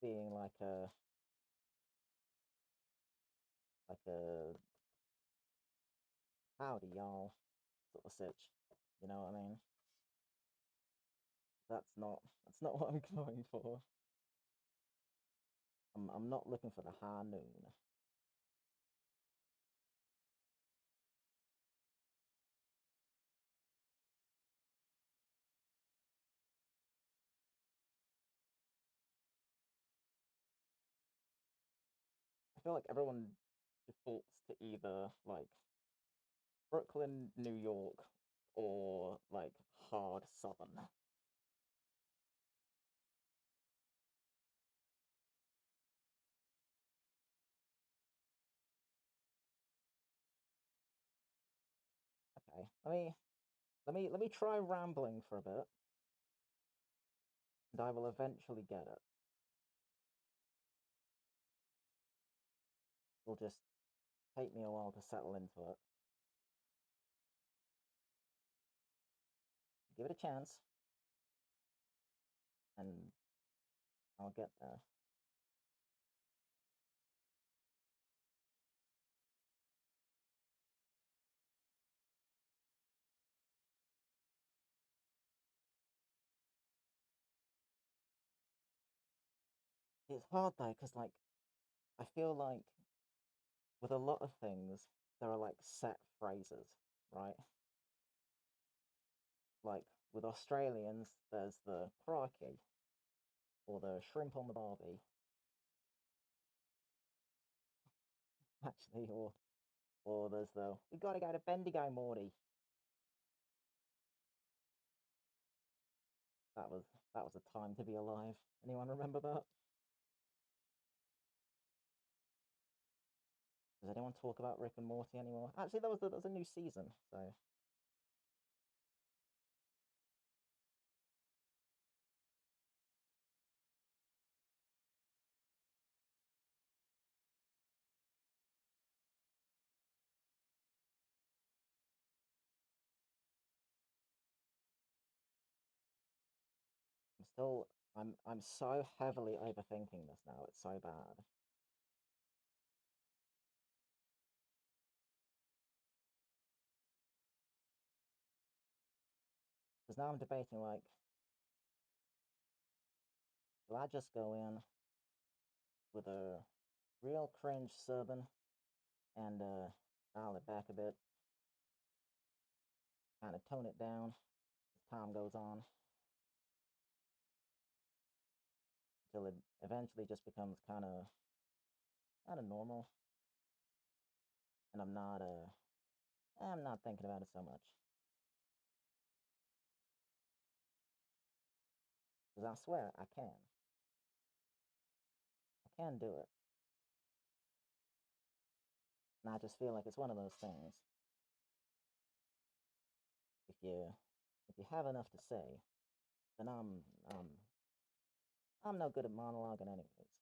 being like a howdy y'all sort of sitch. You know what I mean? That's not what I'm going for. I'm not looking for the high noon. I feel like everyone defaults to either like Brooklyn, New York, or like hard Southern. Okay, let me try rambling for a bit, and I will eventually get it. It'll just take me a while to settle into it. Give it a chance, and I'll get there. It's hard though, because like I feel like with a lot of things, there are like set phrases, right? Like with Australians, there's the crikey or the shrimp on the barbie, actually, or there's the we gotta go to Bendigo, Morty. That was that was a time to be alive. Anyone remember that? Does anyone talk about Rick and Morty anymore? Actually, there was a new season, so I'm still I'm so heavily overthinking this now. It's so bad. Because now I'm debating like, do I just go in with a real cringe Southern and dial it back a bit, kind of tone it down as time goes on until it eventually just becomes kind of normal, and I'm not thinking about it so much. Because I swear I can do it, and I just feel like it's one of those things. If you have enough to say, then I'm no good at monologuing anyways.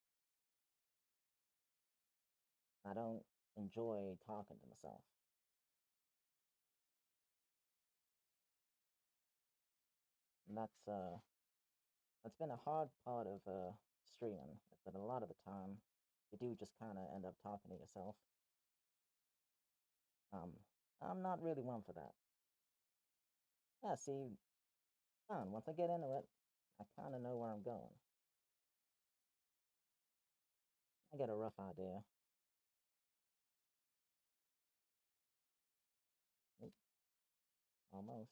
I don't enjoy talking to myself, and that's been a hard part of streaming. Is that a lot of the time you do just kind of end up talking to yourself. Um, I'm not really one for that. Yeah, see, fun. Once I get into it, I kind of know where I'm going. I get a rough idea. Oop, almost.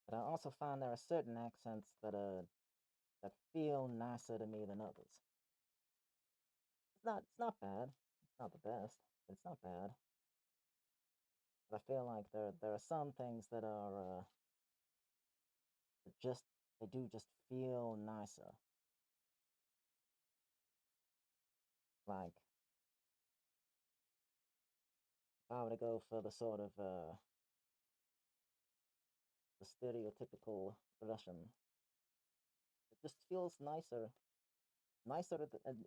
But I also find there are certain accents that feel nicer to me than others. It's not bad. It's not the best, but it's not bad. But I feel like there are some things that just they do just feel nicer. Like if I were to go for the stereotypical Russian, it just feels nicer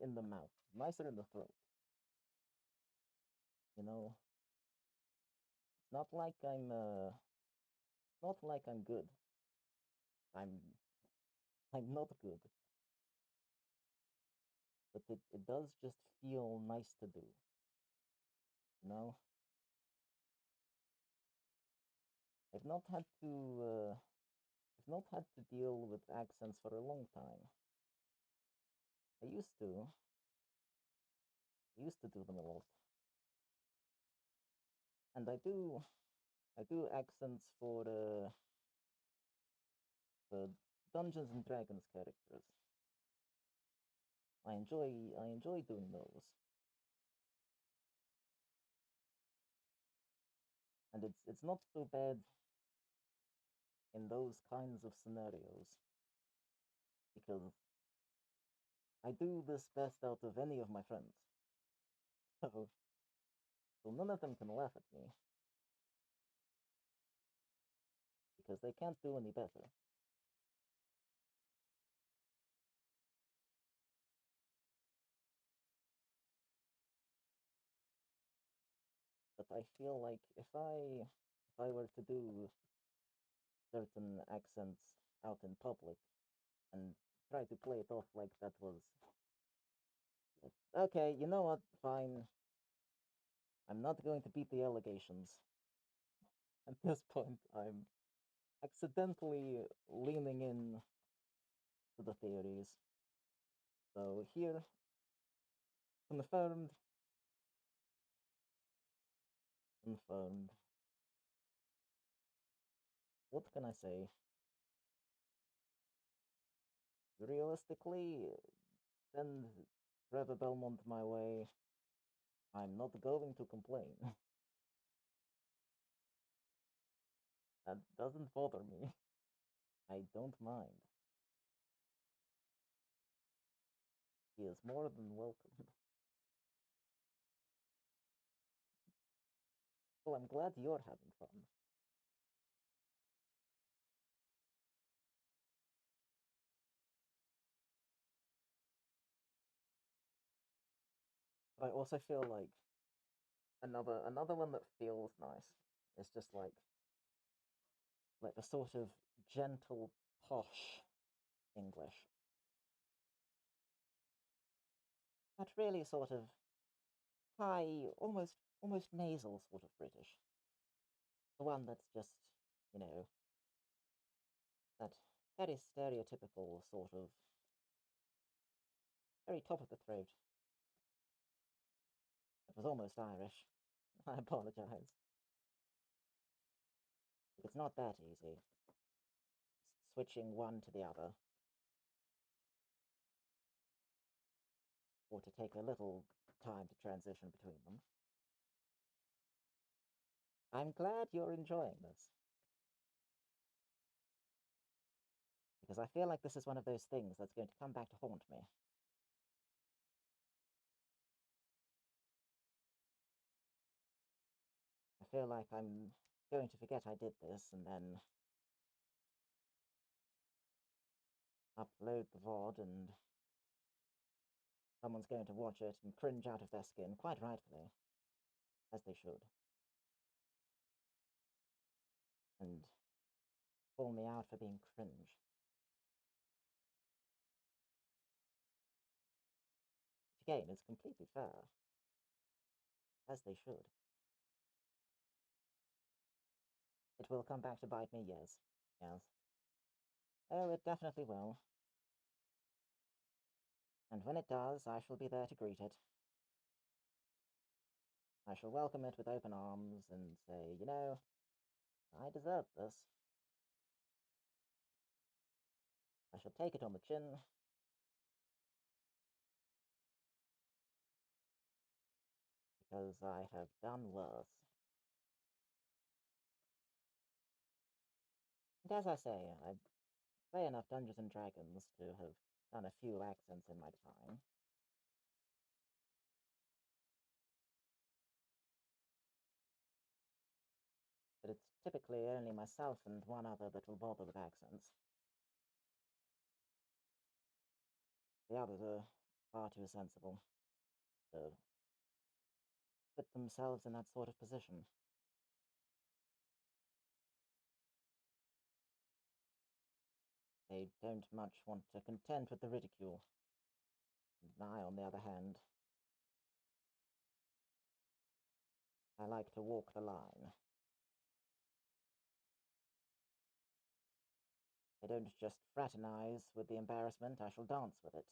in the mouth, nicer in the throat. You know, it's not like I'm not like I'm good. I'm I'm not good, but it does just feel nice to do. You know, I've not had to I've not had to deal with accents for a long time. I used to. I used to do them a lot, and I do accents for Dungeons and Dragons characters. I enjoy doing those, and it's not so bad in those kinds of scenarios because I do this best out of any of my friends. So, so none of them can laugh at me because they can't do any better. But I feel like if I were to do certain accents out in public and try to play it off like that was okay, you know what? Fine. I'm not going to beat the allegations. At this point, I'm accidentally leaning in to the theories. So here, confirmed, confirmed. What can I say? Realistically, send Trevor Belmont my way. I'm not going to complain. That doesn't bother me. I don't mind. He is more than welcome. Well, I'm glad you're having fun. But I also feel like another one that feels nice is just like the sort of gentle, posh English. That really sort of high, almost nasal sort of British. The one that's just, you know, that very stereotypical sort of very top of the throat. It was almost Irish. I apologize. It's not that easy. Switching one to the other, or to take a little time to transition between them. I'm glad you're enjoying this, because I feel like this is one of those things that's going to come back to haunt me. I feel like I'm going to forget I did this and then upload the VOD and someone's going to watch it and cringe out of their skin, quite rightfully, as they should, and call me out for being cringe. Which again is completely fair, as they should. It will come back to bite me, yes. Yes. Oh, it definitely will. And when it does, I shall be there to greet it. I shall welcome it with open arms and say, you know, I deserve this. I shall take it on the chin, because I have done worse. And as I say, I play enough Dungeons and Dragons to have done a few accents in my time. But it's typically only myself and one other that will bother with accents. The others are far too sensible to put themselves in that sort of position. They don't much want to contend with the ridicule. And I, on the other hand, I like to walk the line. I don't just fraternize with the embarrassment, I shall dance with it.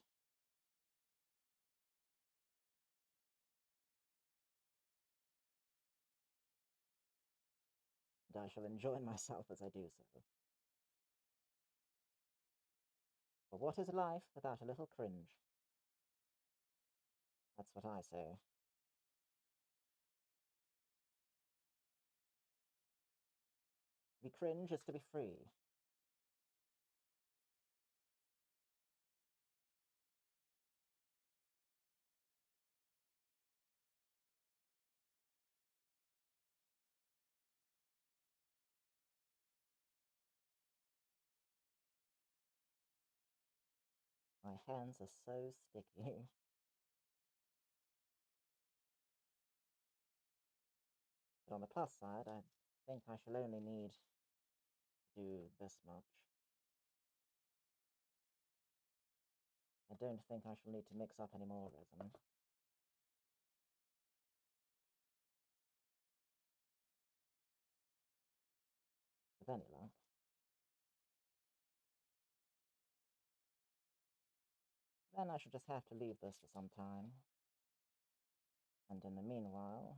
And I shall enjoy myself as I do so. For what is life without a little cringe? That's what I say. To be cringe is to be free. My hands are so sticky. But on the plus side, I think I shall only need to do this much. I don't think I shall need to mix up any more resin. With any luck. Then I shall just have to leave this for some time. And in the meanwhile,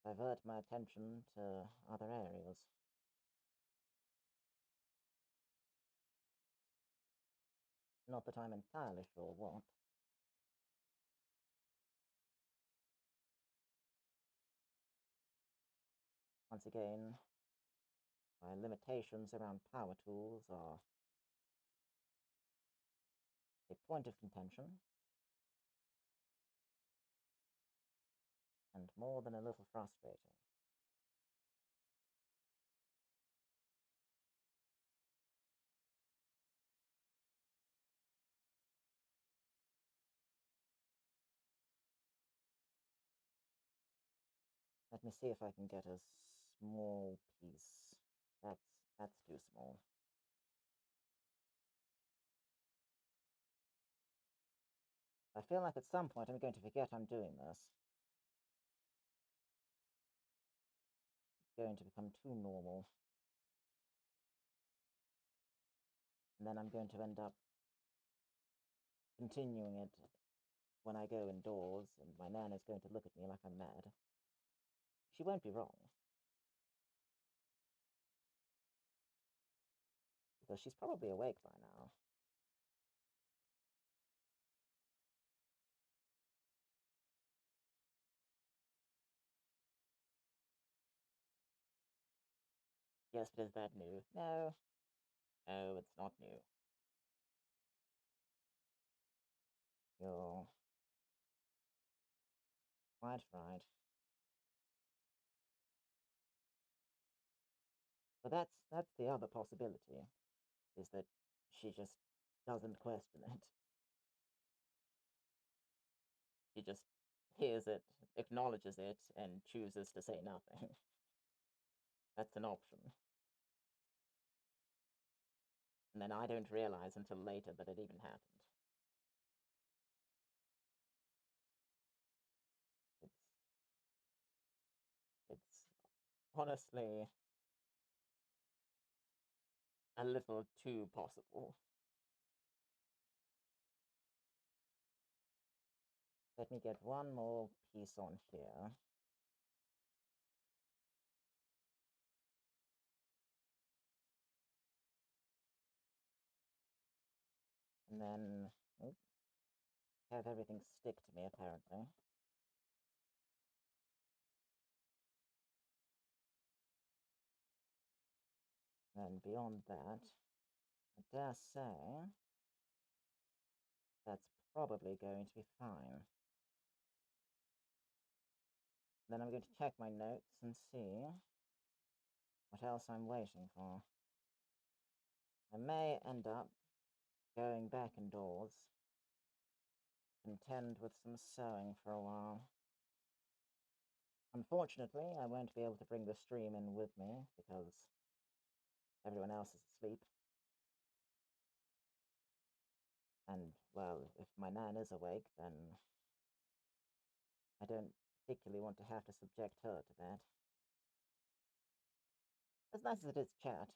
divert my attention to other areas. Not that I'm entirely sure what. Once again, my limitations around power tools are a point of contention, and more than a little frustrating. Let me see if I can get a small piece. That's too small. I feel like at some point I'm going to forget I'm doing this. It's going to become too normal. And then I'm going to end up continuing it when I go indoors, and my nan is going to look at me like I'm mad. She won't be wrong. Because she's probably awake by now. Yes, but is that new? No. No, it's not new. You're quite right. But that's the other possibility, is that she just doesn't question it. She just hears it, acknowledges it, and chooses to say nothing. That's an option. And then I don't realize until later that it even happened. It's it's honestly a little too possible. Let me get one more piece on here. And then have everything stick to me, apparently. And beyond that, I dare say that's probably going to be fine. Then I'm going to check my notes and see what else I'm waiting for. I may end up going back indoors, contend with some sewing for a while. Unfortunately, I won't be able to bring the stream in with me because Everyone else is asleep. And, well, if my nan is awake, then I don't particularly want to have to subject her to that. As nice as it is to chat,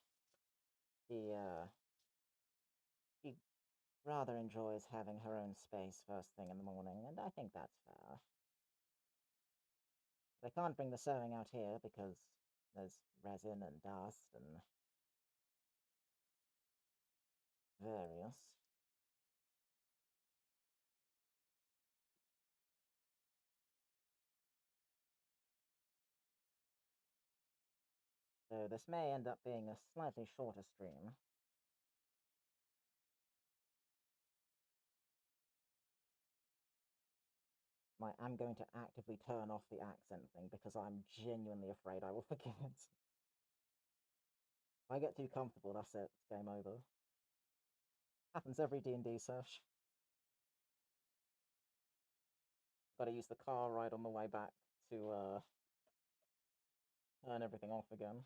she rather enjoys having her own space first thing in the morning, and I think that's fair. But I can't bring the sewing out here because there's resin and dust and various. So this may end up being a slightly shorter stream. I'm going to actively turn off the accent thing because I'm genuinely afraid I will forget. If I get too comfortable, that's it. It's game over. Happens every D&D sesh. Got to use the car ride on the way back to turn everything off again.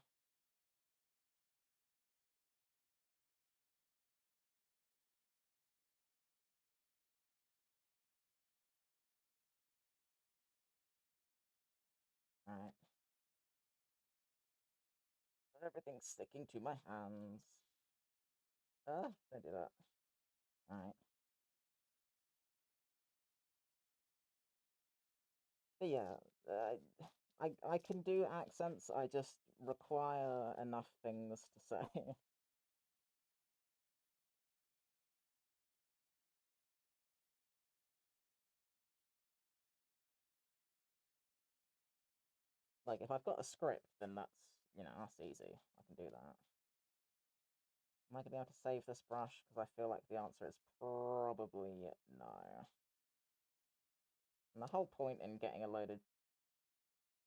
Alright. Everything's sticking to my hands. Don't do that. Alright. But yeah, I can do accents, I just require enough things to say. Like, if I've got a script, then that's easy. I can do that. Am I going to be able to save this brush? Because I feel like the answer is probably no. And the whole point in getting a load of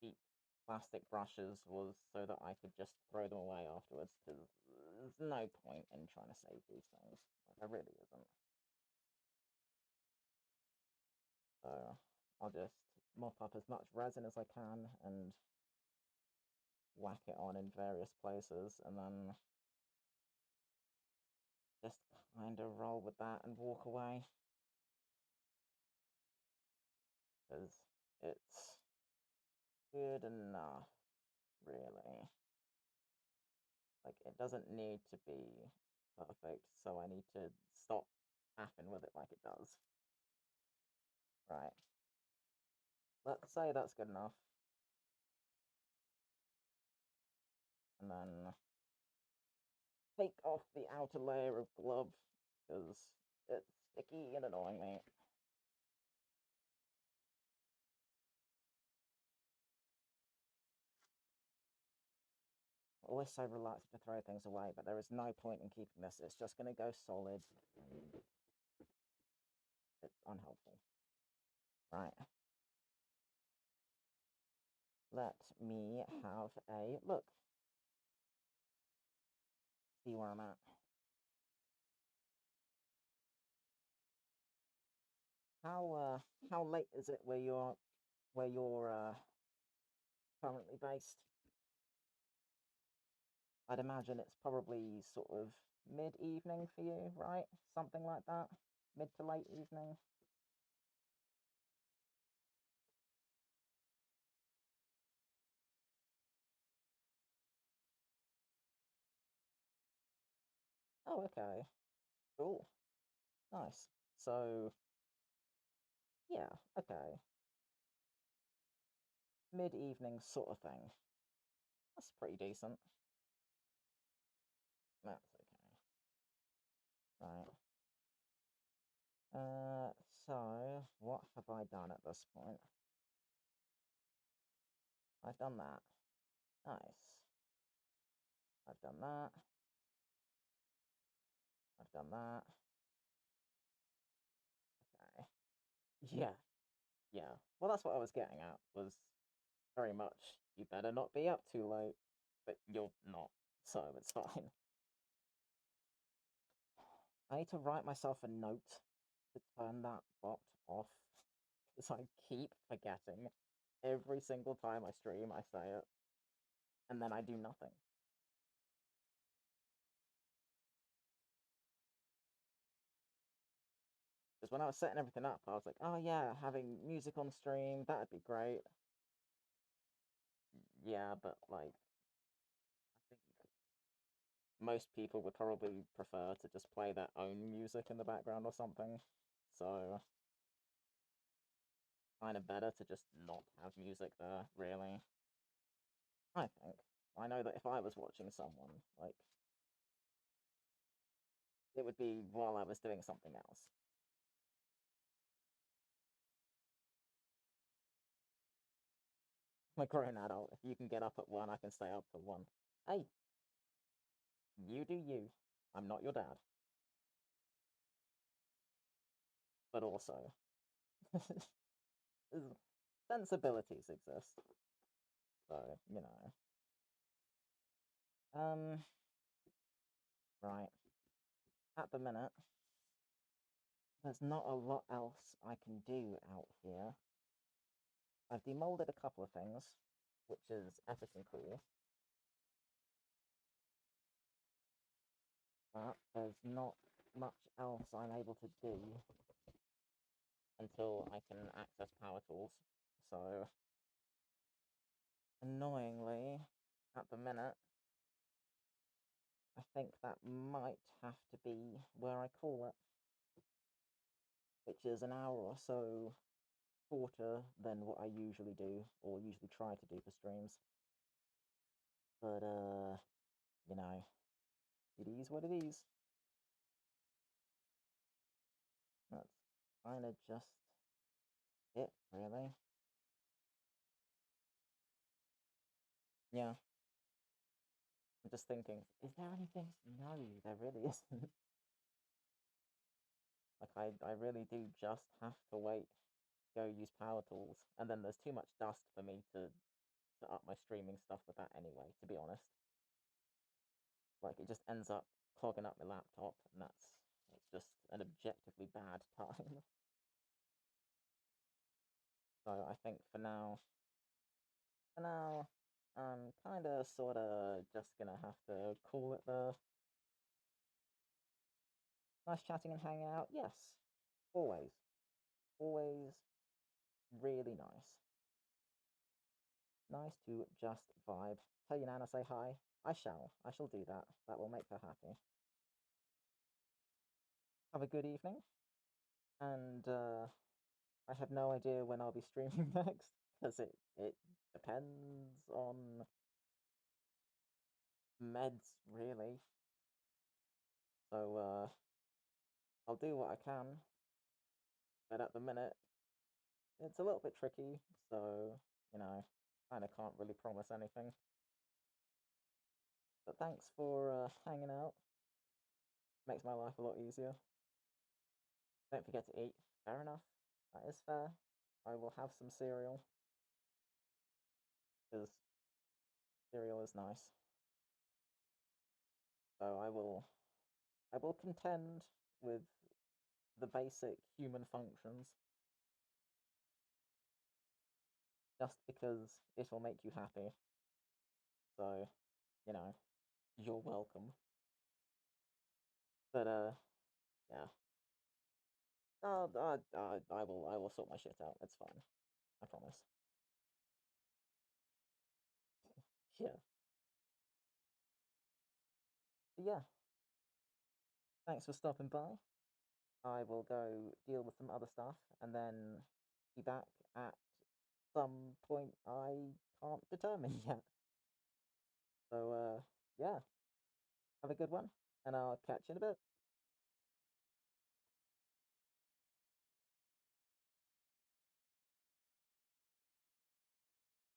cheap plastic brushes was so that I could just throw them away afterwards, because there's no point in trying to save these things. Like, there really isn't. So I'll just mop up as much resin as I can and whack it on in various places, and then just kind of roll with that and walk away. Because it's good enough, really. Like, it doesn't need to be perfect, so I need to stop faffing with it like it does. Right. Let's say that's good enough. And then take off the outer layer of glove, because it's sticky and annoying me. Always so reluctant to throw things away, but there is no point in keeping this. It's just going to go solid, and it's unhelpful. Right. Let me have a look. See where I'm at. How late is it where you're currently based? I'd imagine it's probably sort of mid-evening for you, right? Something like that. Mid to late evening. Oh, okay. Cool. Nice. So, yeah, okay. Mid-evening sort of thing. That's pretty decent. That's okay. Right. So what have I done at this point? I've done that. Nice. I've done that. I've done that. Okay. Yeah. Yeah. Well, that's what I was getting at, was very much, you better not be up too late. But you're not, so it's fine. I need to write myself a note to turn that bot off, because I keep forgetting. Every single time I stream, I say it, and then I do nothing. Because when I was setting everything up, I was like, oh yeah, having music on stream, that'd be great. Yeah, but like, I think most people would probably prefer to just play their own music in the background or something. So, kind of better to just not have music there, really. I think. I know that if I was watching someone, like, it would be while I was doing something else. I'm a grown adult. If you can get up at 1, I can stay up till 1. Hey, you do you. I'm not your dad. But also, sensibilities exist. So, Um, right. At the minute, there's not a lot else I can do out here. I've demolded a couple of things, which is epic and cool. But there's not much else I'm able to do until I can access power tools. So, annoyingly, at the minute, I think that might have to be where I call it, which is an hour or so shorter than what I usually do, or usually try to do for streams. But, you know, it is what it is. That's kind of just it, really. Yeah, I'm just thinking, is there anything? No, there really isn't. Like, I really do just have to wait, go use power tools, and then there's too much dust for me to up my streaming stuff with that anyway, to be honest. Like, it just ends up clogging up my laptop, and that's just an objectively bad time. So I think for now, I'm kind of, sort of just gonna have to call it there. Nice chatting and hanging out. Yes, always, always really nice. Nice to just vibe. Tell your Nana say hi. I shall. I shall do that. That will make her happy. Have a good evening, and I have no idea when I'll be streaming next because it depends on meds really. So I'll do what I can, but at the minute it's a little bit tricky. So kind of can't really promise anything. But thanks for hanging out. Makes my life a lot easier. Don't forget to eat. Fair enough. That is fair. I will have some cereal because cereal is nice. So I will contend with the basic human functions just because it will make you happy. So, you know, you're welcome. But yeah. I will sort my shit out. It's fine. I promise. Yeah. But yeah. Thanks for stopping by. I will go deal with some other stuff and then be back at some point I can't determine yet. So yeah. Have a good one, and I'll catch you in a bit.